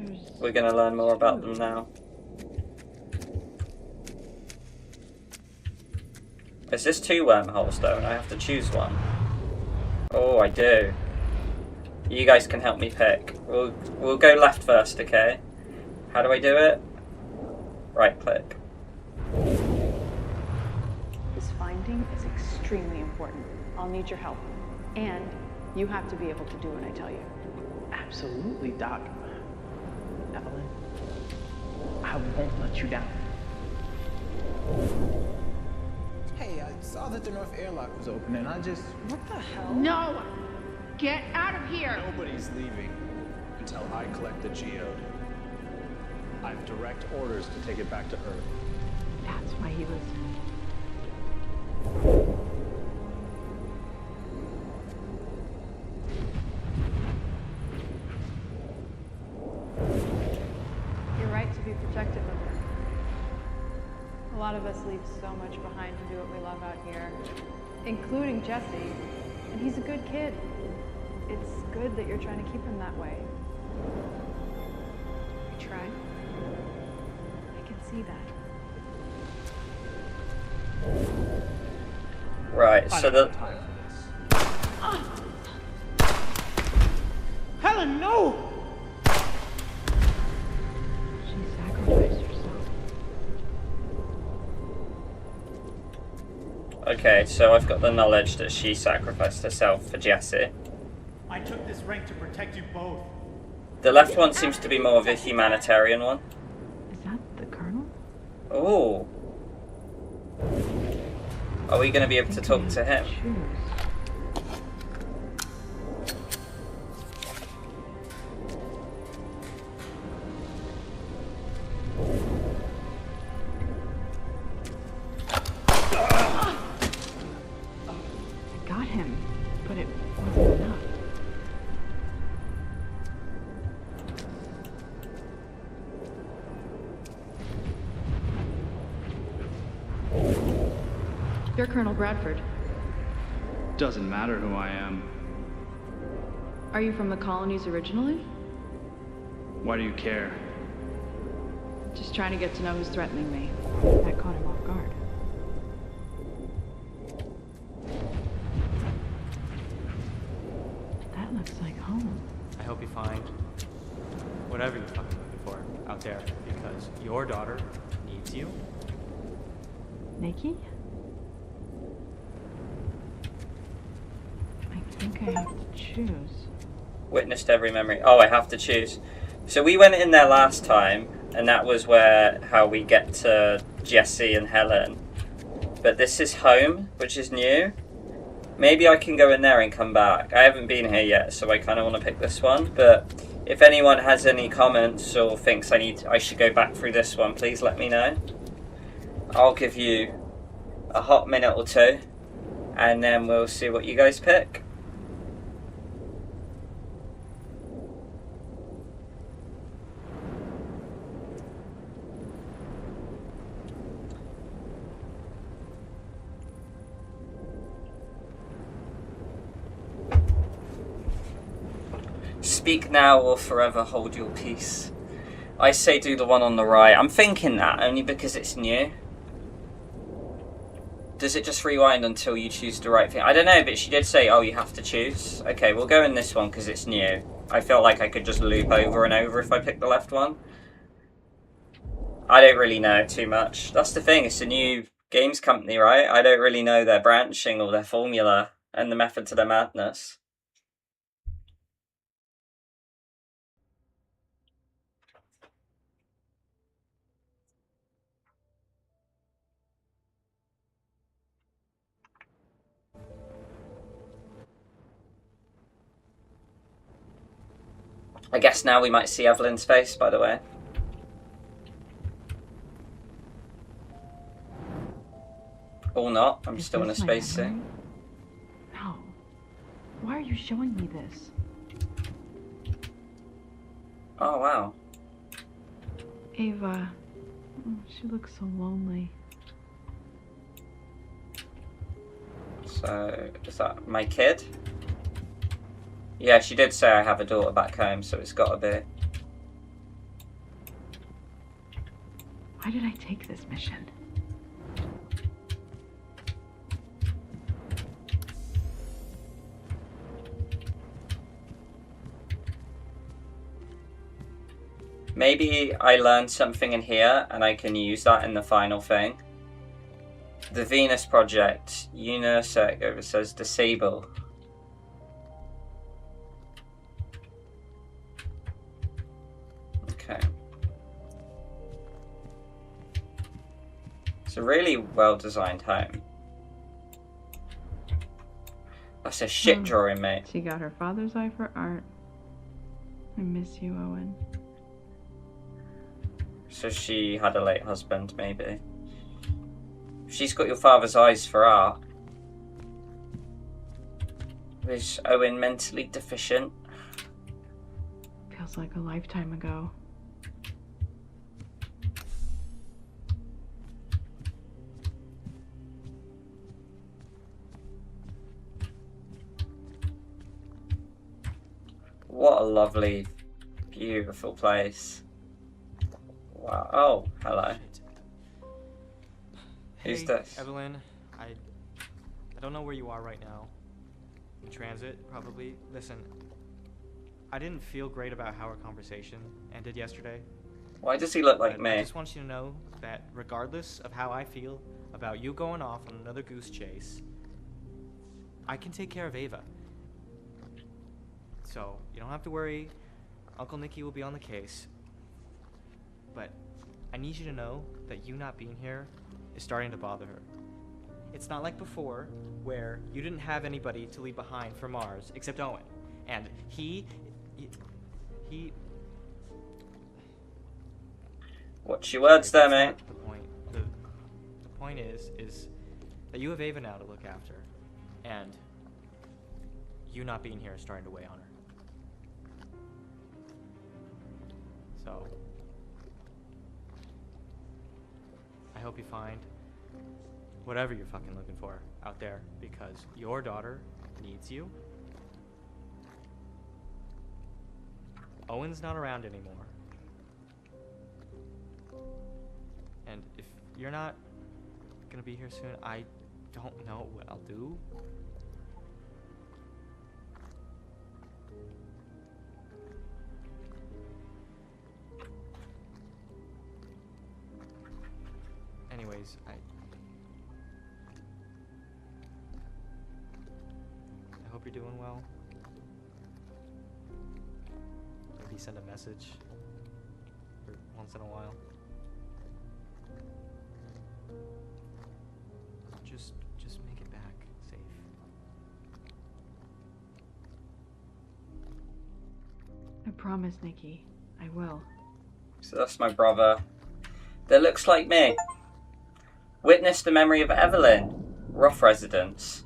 We're going to learn more about them now. Is this 2 wormholes though, and I have to choose one? Oh, I do. You guys can help me pick. We'll go left first, okay? How do I do it? Right click. This finding is extremely important. I'll need your help. And you have to be able to do what I tell you. Absolutely, Doc. Evelyn, I won't let you down. Hey, I saw that the north airlock was open and I just... What the hell? No! Get out of here! Nobody's leaving until I collect the geode. I have direct orders to take it back to Earth. That's why he was... You're right to be protective of her. A lot of us leave so much behind to do what we love out here, including Jesse. And he's a good kid. It's good that you're trying to keep him that way. I try. I can see that. Right, so the... Helen, no! She sacrificed herself. Okay, so I've got the knowledge that she sacrificed herself for Jesse. I took this rank to protect you both. The left one seems to be more of a humanitarian one. Is that the Colonel? Oh. Are we going to be able to talk to him? I got him, but it wasn't enough. You're Colonel Bradford. Doesn't matter who I am. Are you from the colonies originally? Why do you care? Just trying to get to know who's threatening me. That caught him off guard. That looks like home. I hope you find whatever you're fucking looking for out there, because your daughter needs you. Nikki? I think I have to choose. Witnessed every memory. Oh, I have to choose. So we went in there last time, and that was how we get to Jesse and Helen. But this is home, which is new. Maybe I can go in there and come back. I haven't been here yet, so I kind of want to pick this one. But if anyone has any comments or thinks I should go back through this one, please let me know. I'll give you a hot minute or two, and then we'll see what you guys pick. Speak now or forever hold your peace. I say do the one on the right. I'm thinking that only because it's new. Does it just rewind until you choose the right thing? I don't know, but she did say, oh, you have to choose. Okay, we'll go in this one because it's new. I feel like I could just loop over and over if I pick the left one. I don't really know too much. That's the thing, it's a new games company, right? I don't really know their branching or their formula and the method to their madness. I guess now we might see Evelyn's face, by the way. Or not, I'm still in a spacesuit. No. Why are you showing me this? Oh, wow. Ava. Oh, she looks so lonely. So, is that my kid? Yeah, she did say I have a daughter back home, so it's gotta be. Why did I take this mission? Maybe I learned something in here and I can use that in the final thing. The Venus Project, UNICEF, it says disable. Okay. It's a really well designed home. That's a shit drawing, mate. She got her father's eye for art. I miss you, Owen. So she had a late husband, maybe. She's got your father's eyes for art. Is Owen mentally deficient? Feels like a lifetime ago. What a lovely, beautiful place. Wow. Oh, hello. Who's this? Evelyn, I don't know where you are right now. In transit, probably. Listen, I didn't feel great about how our conversation ended yesterday. Why does he look like me? I just want you to know that regardless of how I feel about you going off on another goose chase, I can take care of Ava. So, you don't have to worry. Uncle Nicky will be on the case. But I need you to know that you not being here is starting to bother her. It's not like before, where you didn't have anybody to leave behind for Mars except Owen. And he... What's your words there, mate? The point. The point is that you have Ava now to look after. And you not being here is starting to weigh on her. So, I hope you find whatever you're fucking looking for out there, because your daughter needs you. Owen's not around anymore. And if you're not gonna be here soon, I don't know what I'll do. things. I hope you're doing well. Maybe send a message for once in a while. Just make it back safe. I promise, Nikki. I will. So that's my brother. That looks like me. Witness the memory of Evelyn. Rough residence.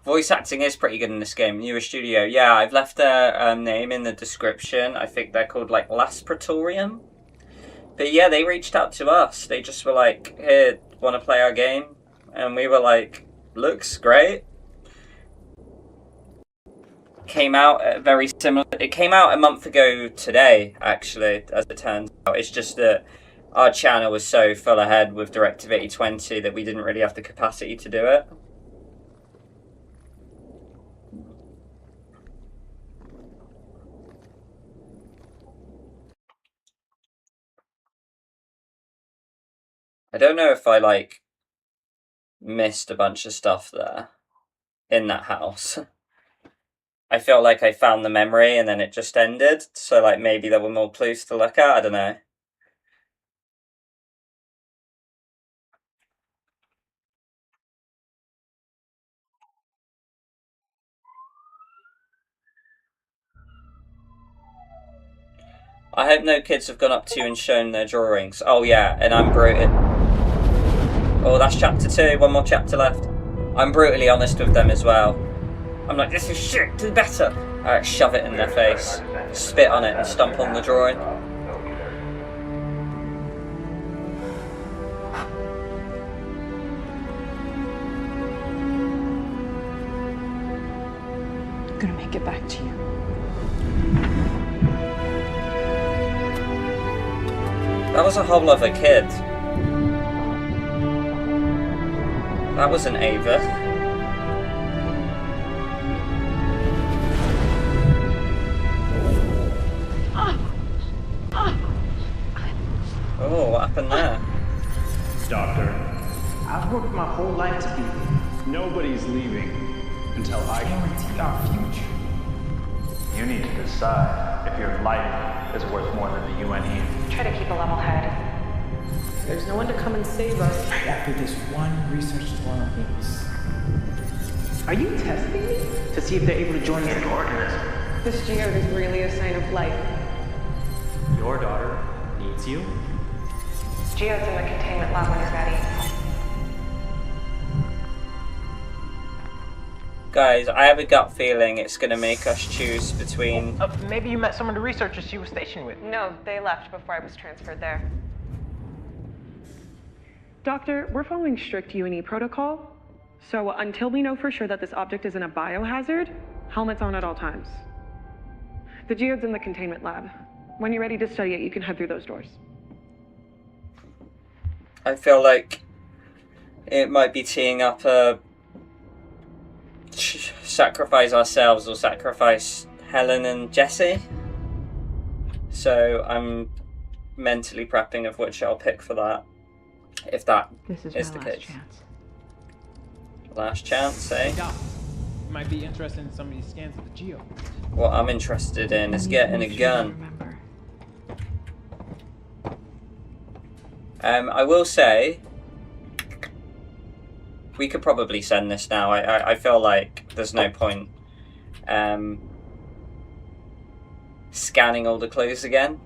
Voice acting is pretty good in this game. Newer studio. Yeah, I've left their name in the description. I think they're called like Praetorian. But yeah, they reached out to us. They just were like, "Here, want to play our game?" And we were like, "Looks great." Came out very similar. It came out a month ago today, actually, as it turns out. It's just that our channel was so full ahead with Directive 8020 that we didn't really have the capacity to do it. I don't know if I, like, missed a bunch of stuff there in that house. I felt like I found the memory and then it just ended. So, like, maybe there were more clues to look at. I don't know. I hope no kids have gone up to you and shown their drawings. Oh, yeah, and I'm brutal. Oh, that's chapter 2. One more chapter left. I'm brutally honest with them as well. I'm like, this is shit, do better. Alright, shove it in their face. Spit on it and stomp on the drawing. I'm gonna make it back to you. That was a whole other kid. That wasn't Ava. Oh, what happened there? Doctor, I've worked my whole life to be here. nobody's leaving until I Guarantee our future. You need to decide if your life is worth more than the UNE. Try to keep a level head. There's no one to come and save us. Right after this one research tournament is. Are you testing me? To see if they're able to join the organism. This geode is really a sign of life. Your daughter needs you? Geode's in the containment lab when you're ready. Guys, I have a gut feeling it's going to make us choose between... Maybe you met some of the researchers she was stationed with. No, they left before I was transferred there. Doctor, we're following strict UNE protocol. So until we know for sure that this object isn't a biohazard, helmets on at all times. The geode's in the containment lab. When you're ready to study it, you can head through those doors. I feel like it might be teeing up a sacrifice ourselves or sacrifice Helen and Jesse. So I'm mentally prepping of which I'll pick for that, if that is the case. Last chance, eh? You might be interested in some of these scans of the geo. What I'm interested in is getting a gun. I will say, we could probably send this now. I feel like there's no point scanning all the clues again.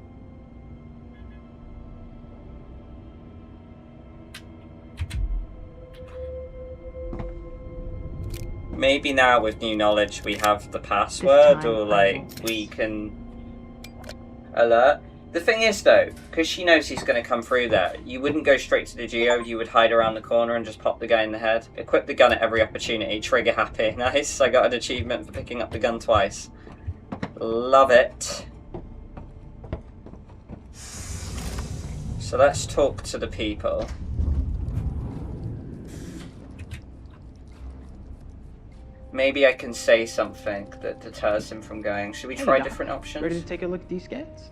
Maybe now with new knowledge we have the password, or like we can alert. The thing is though, because she knows he's going to come through there, you wouldn't go straight to the geode, you would hide around the corner and just pop the guy in the head. Equip the gun at every opportunity, trigger happy. Nice, I got an achievement for picking up the gun twice. Love it. So let's talk to the people. Maybe I can say something that deters him from going. Should we try different options? Ready to take a look at these scans?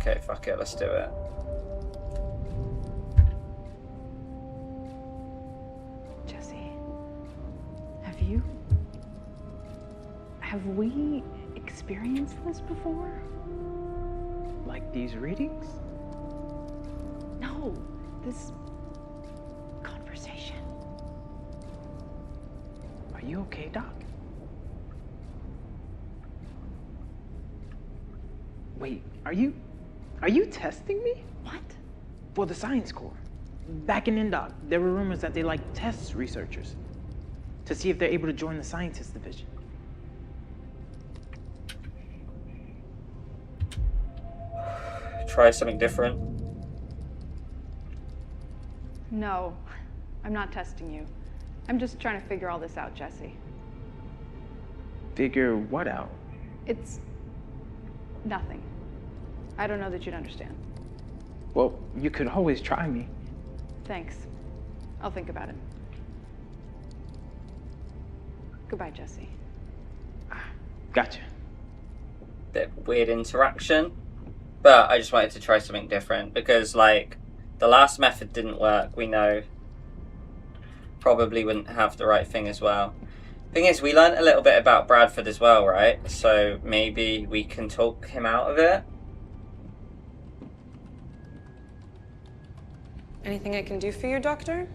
Okay, fuck it, let's do it. Jesse, have we experienced this before? Like these readings? No, this conversation. Are you okay, Doc? Wait, are you testing me? What? For the Science Corps. Back in Indoc, there were rumors that they test researchers to see if they're able to join the scientist division. Try something different. No, I'm not testing you. I'm just trying to figure all this out, Jesse. Figure what out? It's nothing. I don't know that you'd understand. Well, you could always try me. Thanks. I'll think about it. Goodbye, Jesse. Gotcha. Bit weird interaction, but I just wanted to try something different because, like, the last method didn't work. We know probably wouldn't have the right thing as well. Thing is, we learned a little bit about Bradford as well, right? So maybe we can talk him out of it. Anything I can do for you, Doctor?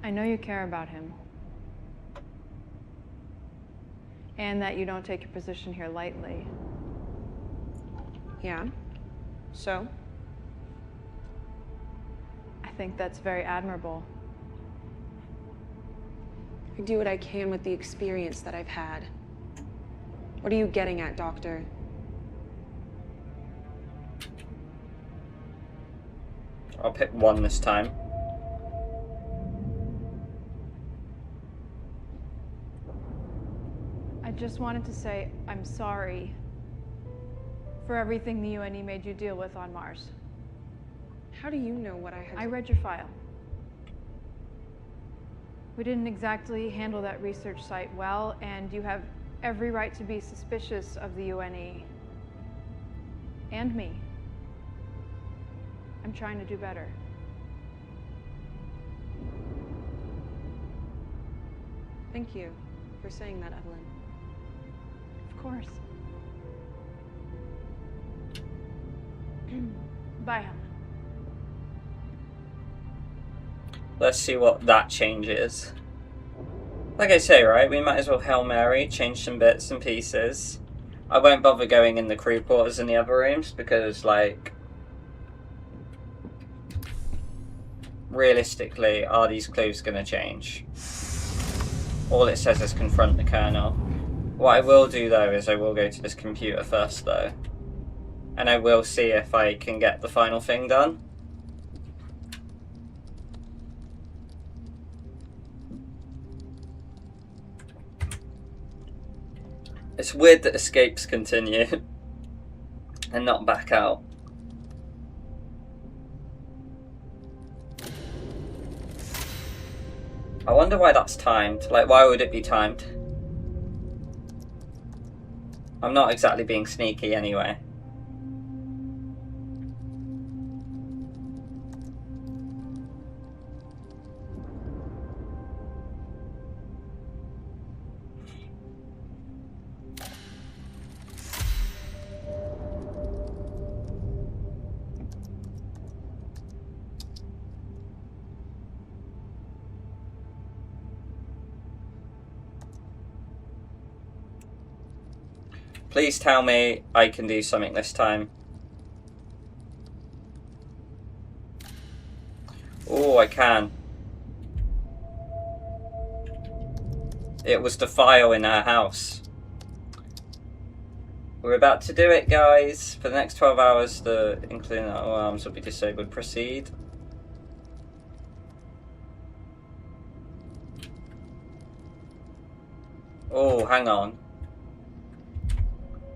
I know you care about him. And that you don't take your position here lightly. Yeah. So? I think that's very admirable. I do what I can with the experience that I've had. What are you getting at, Doctor? I'll pick one this time. I just wanted to say I'm sorry for everything the UNE made you deal with on Mars. How do you know what I had? I read your file. We didn't exactly handle that research site well, and you have every right to be suspicious of the UNE. And me. I'm trying to do better. Thank you for saying that, Evelyn. Of course. Bye, Helen. Let's see what that changes. Like I say, right, we might as well Hail Mary, change some bits and pieces. I won't bother going in the crew quarters in the other rooms because, like, realistically, are these clues going to change? All it says is confront the colonel. What I will do, though, is I will go to this computer first, though. And I will see if I can get the final thing done. It's weird that escapes continue and not back out. I wonder why that's timed. Like, why would it be timed? I'm not exactly being sneaky anyway. Please tell me I can do something this time. Oh, I can. It was the file in our house. We're about to do it, guys. For the next 12 hours, the including our arms will be disabled. Proceed. Oh, hang on.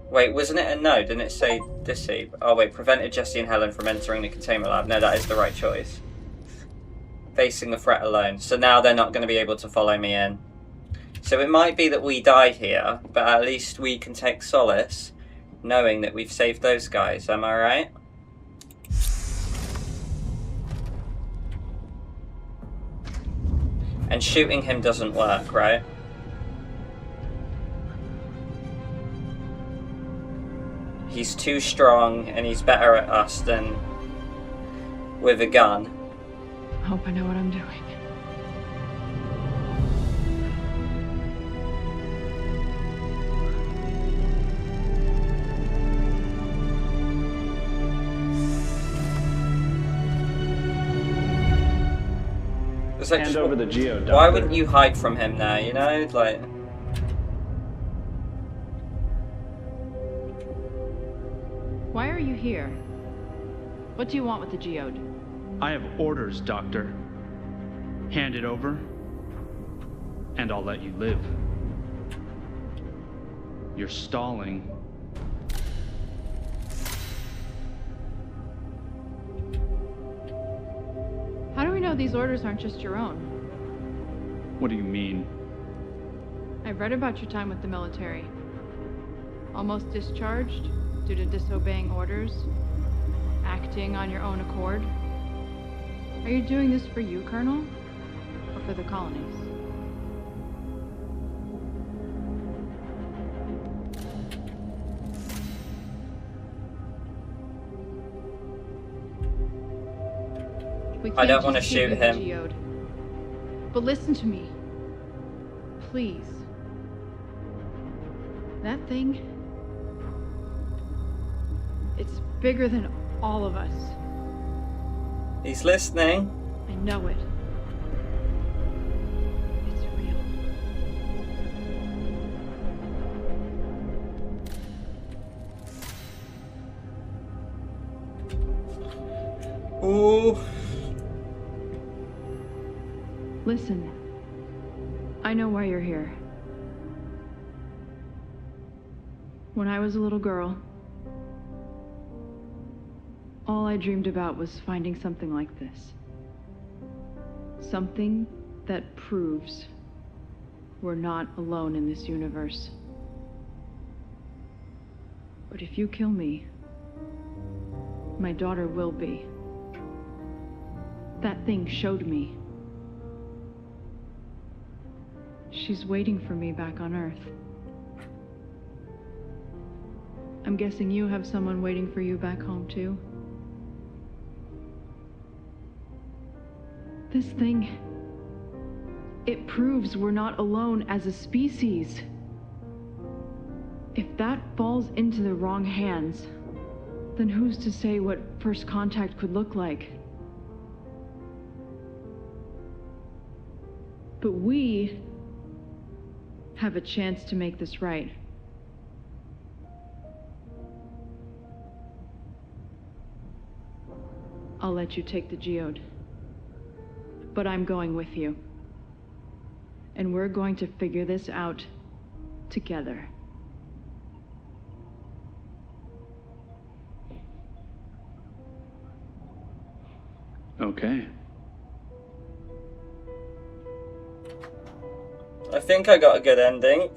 Wait, wasn't it a no? Didn't it say deceive? Oh wait, prevented Jesse and Helen from entering the containment lab. No, that is the right choice. Facing the threat alone. So now they're not going to be able to follow me in. So it might be that we die here, but at least we can take solace knowing that we've saved those guys. Am I right? And shooting him doesn't work, right? He's too strong and he's better at us than with a gun. I hope I know what I'm doing. It's like, Hand over the geode, why Doctor. wouldn't you hide from him now, you know? Like... Why are you here? What do you want with the geode? I have orders, Doctor. Hand it over, and I'll let you live. You're stalling. How do we know these orders aren't just your own? What do you mean? I've read about your time with the military. Almost discharged due to disobeying orders, acting on your own accord. Are you doing this for you, Colonel, or for the colonies? I don't want to shoot him. Geode. But listen to me. Please. That thing, it's bigger than all of us. He's listening. I know it. It's real. real. Ooh. Listen. I know why you're here. When I was a little girl, all I dreamed about was finding something like this. Something that proves we're not alone in this universe. But if you kill me, my daughter will be. That thing showed me. She's waiting for me back on Earth. I'm guessing you have someone waiting for you back home, too? This thing, it proves we're not alone as a species. If that falls into the wrong hands, then who's to say what first contact could look like? But we have a chance to make this right. I'll let you take the geode. But I'm going with you. And we're going to figure this out together. Okay. I think I got a good ending.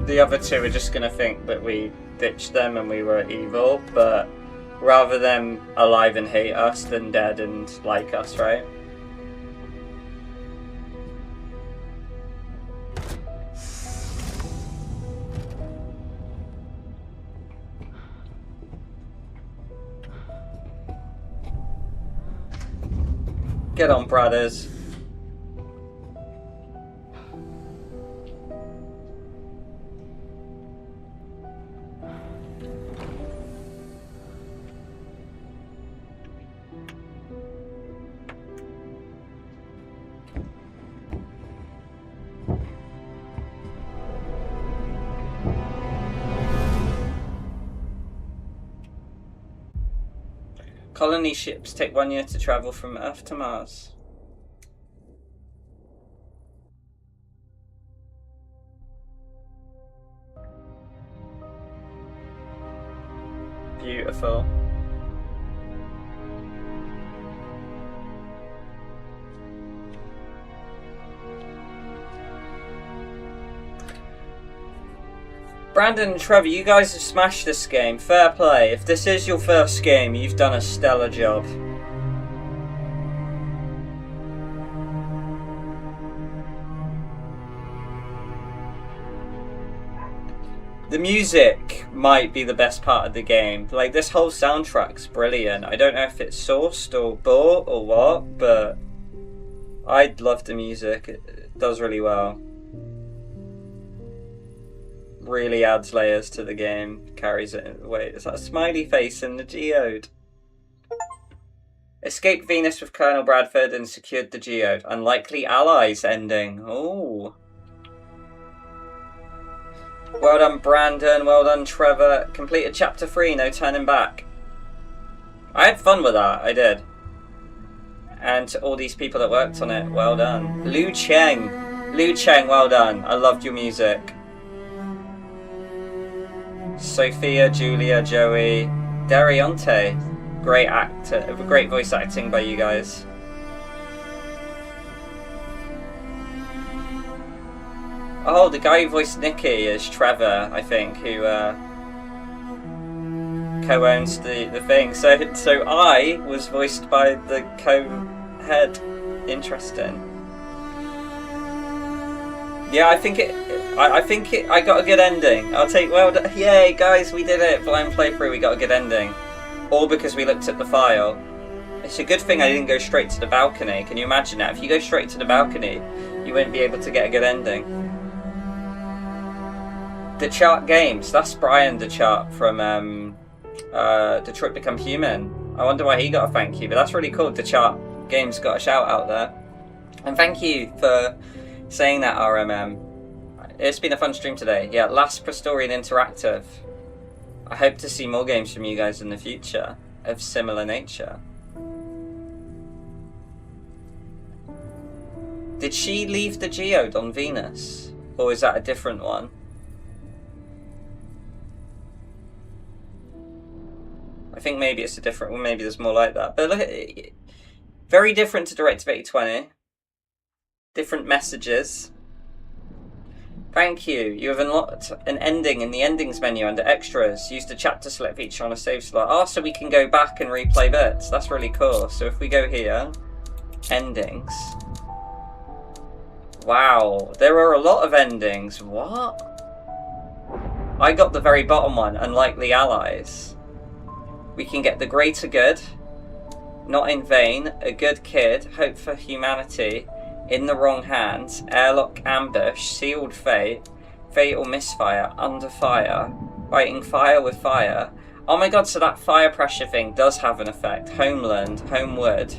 The other two are just gonna think that we ditched them and we were evil, but rather them alive and hate us than dead and like us, right? Get on, brothers. Colony ships take 1 year to travel from Earth to Mars. Beautiful. Brandon and Trevor, you guys have smashed this game. Fair play. If this is your first game, you've done a stellar job. The music might be the best part of the game. Like, this whole soundtrack's brilliant. I don't know if it's sourced or bought or what, but I love the music. It does really well. Really adds layers to the game, carries it away. It's that smiley face in the geode. Escaped Venus with Colonel Bradford and secured the geode. Unlikely allies ending. Ooh. Well done, Brandon. Well done, Trevor. Completed chapter 3, no turning back. I had fun with that, I did. And to all these people that worked on it, well done. Liu Cheng, well done. I loved your music. Sophia, Julia, Joey, Darionte. Great actor, great voice acting by you guys. Oh, the guy who voiced Nicky is Trevor, I think, who co-owns the thing. So I was voiced by the co-head. Interesting. Yeah, I think I got a good ending. I'll take yay guys, we did it. Blind playthrough, we got a good ending. All because we looked at the file. It's a good thing I didn't go straight to the balcony. Can you imagine that? If you go straight to the balcony, you won't be able to get a good ending. DeChart Games, that's Brian DeChart from Detroit Become Human. I wonder why he got a thank you, but that's really cool. DeChart Games got a shout out there. And thank you for saying that, RMM. It's been a fun stream today. Yeah, last Praetorian Interactive. I hope to see more games from you guys in the future of similar nature. Did she leave the geode on Venus? Or is that a different one? I think maybe it's a different one. Maybe there's more like that. But look, very different to Directive 8020. Different messages. Thank you. You have unlocked an ending in the endings menu under extras. Use the chapter select feature on a save slot. Oh, so we can go back and replay bits. That's really cool. So if we go here, endings. Wow, there are a lot of endings. What? I got the very bottom one, unlikely allies. We can get the greater good, not in vain, a good kid, hope for humanity, in the wrong hands, airlock ambush, sealed fate, fatal misfire, under fire, fighting fire with fire. Oh my god, so that fire pressure thing does have an effect. Homeland, homeward,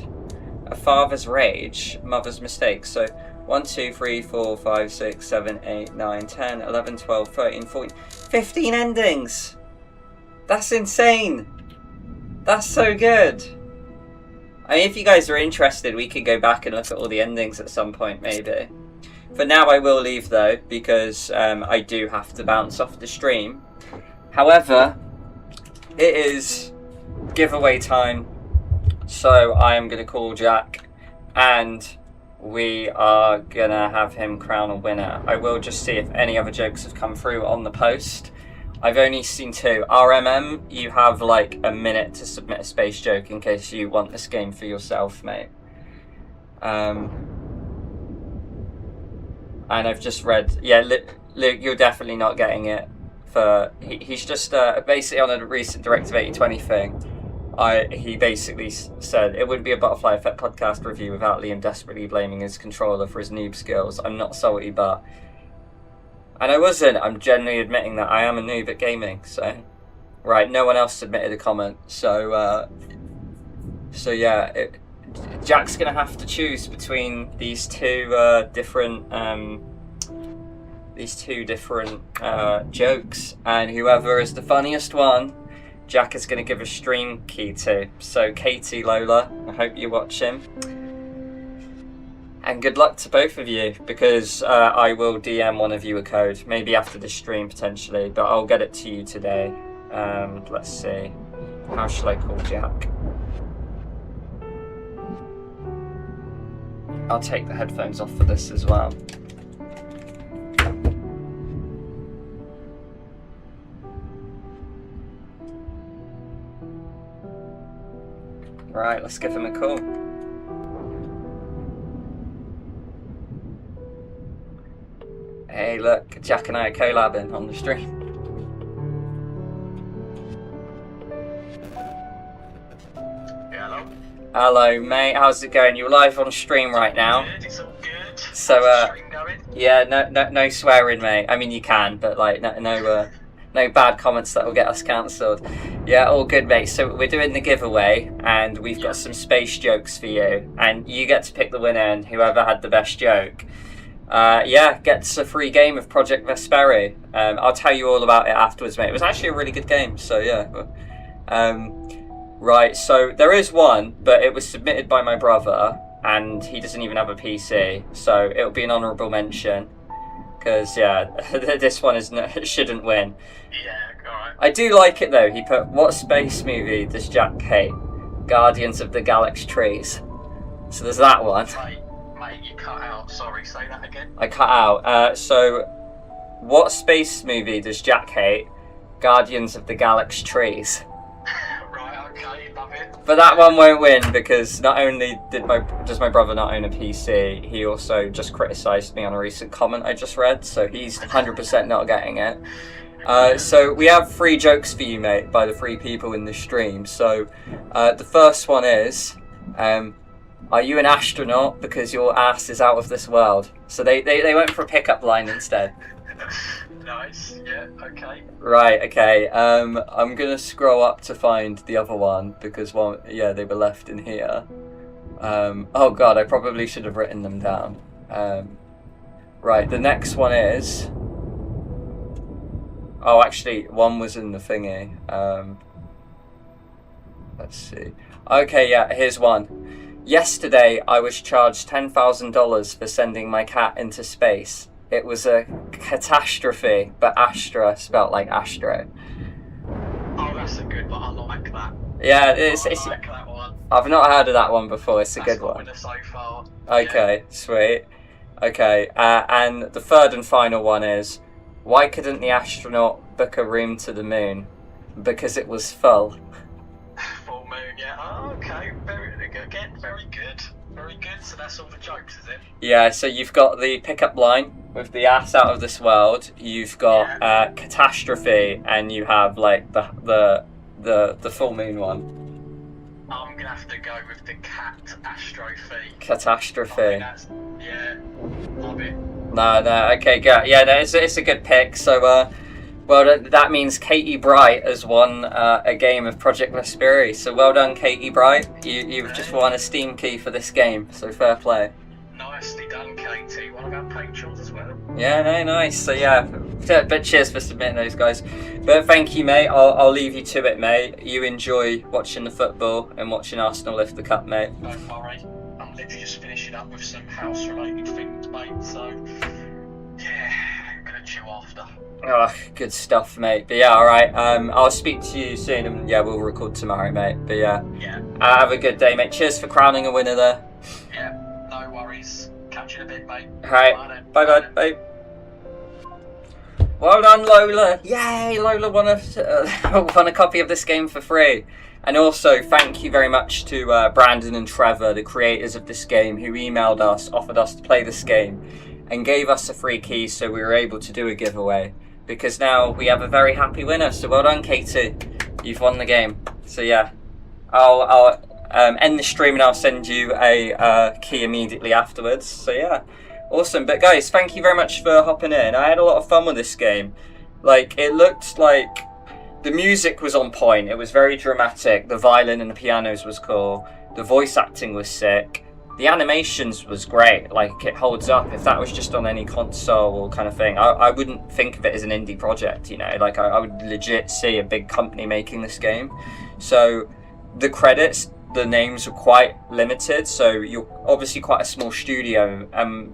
a father's rage, mother's mistake. So 1, 2, 3, 4, 5, 6, 7, 8, 9, 10, 11, 12, 13, 14, 15 endings! That's insane! That's so good! I mean, if you guys are interested, we could go back and look at all the endings at some point, maybe. For now, I will leave, though, because I do have to bounce off the stream. However, it is giveaway time, so I am going to call Jack, and we are going to have him crown a winner. I will just see if any other jokes have come through on the post. I've only seen 2. RMM, you have like a minute to submit a space joke in case you want this game for yourself, mate. And I've just read, yeah, Luke, you're definitely not getting it. He's just basically on a recent Directive 8020 thing. He basically said it would be a Butterfly Effect podcast review without Liam desperately blaming his controller for his noob skills. I'm not salty, but... And I wasn't. I'm genuinely admitting that I am a noob at gaming, so... Right, no one else submitted a comment, so yeah, Jack's gonna have to choose between these two different jokes, and whoever is the funniest one Jack is going to give a stream key to. So Katie, Lola, I hope you're watching. And good luck to both of you, because I will DM one of you a code, maybe after the stream potentially, but I'll get it to you today. Let's see. How shall I call Jack? I'll take the headphones off for this as well. Right, let's give him a call. Hey, look, Jack and I are collabing on the stream. Hello. Hello, mate. How's it going? You're live on stream right now. Good, it's all good. So, How's the stream going? yeah, no swearing, mate. I mean, you can, but like, no bad comments that will get us cancelled. Yeah, all good, mate. So we're doing the giveaway, and we've got some space jokes for you, and you get to pick the winner, and whoever had the best joke, gets a free game of Project Vesperi. I'll tell you all about it afterwards, mate. It was actually a really good game, so yeah. Right, so there is one, but it was submitted by my brother, and he doesn't even have a PC, so it'll be an honourable mention, because, yeah, this one shouldn't win. Yeah, alright. I do like it, though. He put, what space movie does Jack hate? Guardians of the Galaxy Trees. So there's that one. Mate, you cut out. Sorry, say that again. I cut out. So, what space movie does Jack hate? Guardians of the Galaxy Trees. Right, okay, love it. But that one won't win, because not only does my brother not own a PC, he also just criticised me on a recent comment I just read, so he's 100% not getting it. So we have 3 jokes for you, mate, by the 3 people in the stream. So the first one is, are you an astronaut because your ass is out of this world? So they went for a pickup line instead. Nice, yeah, okay. Right, okay. I'm gonna scroll up to find the other one, because they were left in here. Oh god, I probably should have written them down. Right, the next one is... Oh, actually, one was in the thingy. Let's see. Okay, yeah, here's one. Yesterday, I was charged $10,000 for sending my cat into space. It was a catastrophe, but Astra spelt like Astro. Oh, that's a good one. I like that. Yeah, I like that one. I've not heard of that one before. It's a good one. That's so far. Okay, sweet. Okay, and the third and final one is, why couldn't the astronaut book a room to the moon? Because it was full. Full moon, yeah. Oh, okay, very good. Very good. So that's all the jokes, is it? Yeah. So you've got the pickup line with the ass out of this world. You've got catastrophe, and you have like the full moon one. I'm gonna have to go with the catastrophe. Catastrophe. Yeah, love it. No, okay, yeah, no, it's a good pick. So, well, that means Katie Bright has won a game of Project Vesperi. So well done, Katie Bright. You've just won a Steam key for this game. So fair play. Nicely done, Katie. One of our patrons as well. Yeah, no, nice. So yeah, but cheers for submitting those, guys. But thank you, mate. I'll leave you to it, mate. You enjoy watching the football and watching Arsenal lift the cup, mate. Don't worry. I'm literally just finishing up with some house-related things, mate. So yeah, gonna chill after. Oh, good stuff, mate. But yeah, all right. I'll speak to you soon, and yeah, we'll record tomorrow, mate. But yeah, have a good day, mate. Cheers for crowning a winner there. Yeah, no worries. Catch you in a bit, mate. All right, bye. Well done, Lola. Yay, Lola won a copy of this game for free. And also, thank you very much to Brandon and Trevor, the creators of this game, who emailed us, offered us to play this game, and gave us a free key so we were able to do a giveaway. Because now we have a very happy winner. So well done, Katie. You've won the game. So yeah, I'll end the stream and I'll send you a key immediately afterwards. So yeah, awesome. But guys, thank you very much for hopping in. I had a lot of fun with this game. Like, it looked like the music was on point. It was very dramatic. The violin and the pianos was cool. The voice acting was sick. the animations was great. Like, it holds up. If that was just on any console or kind of thing, I wouldn't think of it as an indie project, you know. Like, I would legit see a big company making this game. So the credits, the names were quite limited, so you're obviously quite a small studio.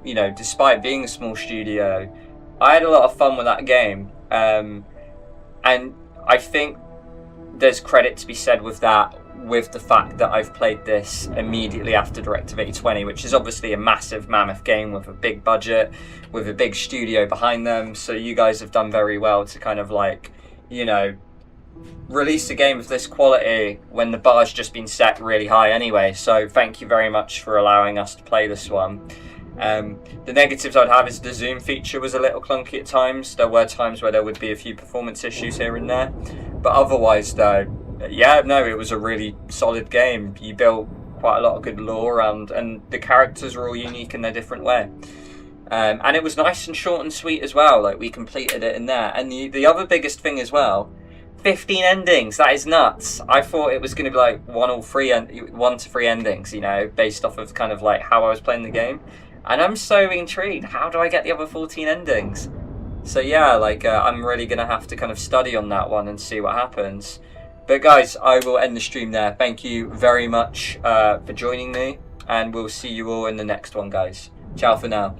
You know, despite being a small studio, I had a lot of fun with that game. And I think there's credit to be said with that, with the fact that I've played this immediately after Directive 8020, which is obviously a massive mammoth game with a big budget, with a big studio behind them. So you guys have done very well to kind of, like, you know, release a game of this quality when the bar's just been set really high anyway. So thank you very much for allowing us to play this one. The negatives I'd have is the zoom feature was a little clunky at times. There were times where there would be a few performance issues here and there, but otherwise though, yeah, no, it was a really solid game. You built quite a lot of good lore around, and the characters are all unique in their different way. And it was nice and short and sweet as well. Like, we completed it in there. And the other biggest thing as well, 15 endings. That is nuts. I thought it was going to be like 1 to 3 endings, you know, based off of kind of like how I was playing the game. And I'm so intrigued. How do I get the other 14 endings? So yeah, like, I'm really going to have to kind of study on that one and see what happens. But guys, I will end the stream there. Thank you very much for joining me, and we'll see you all in the next one, guys. Ciao for now.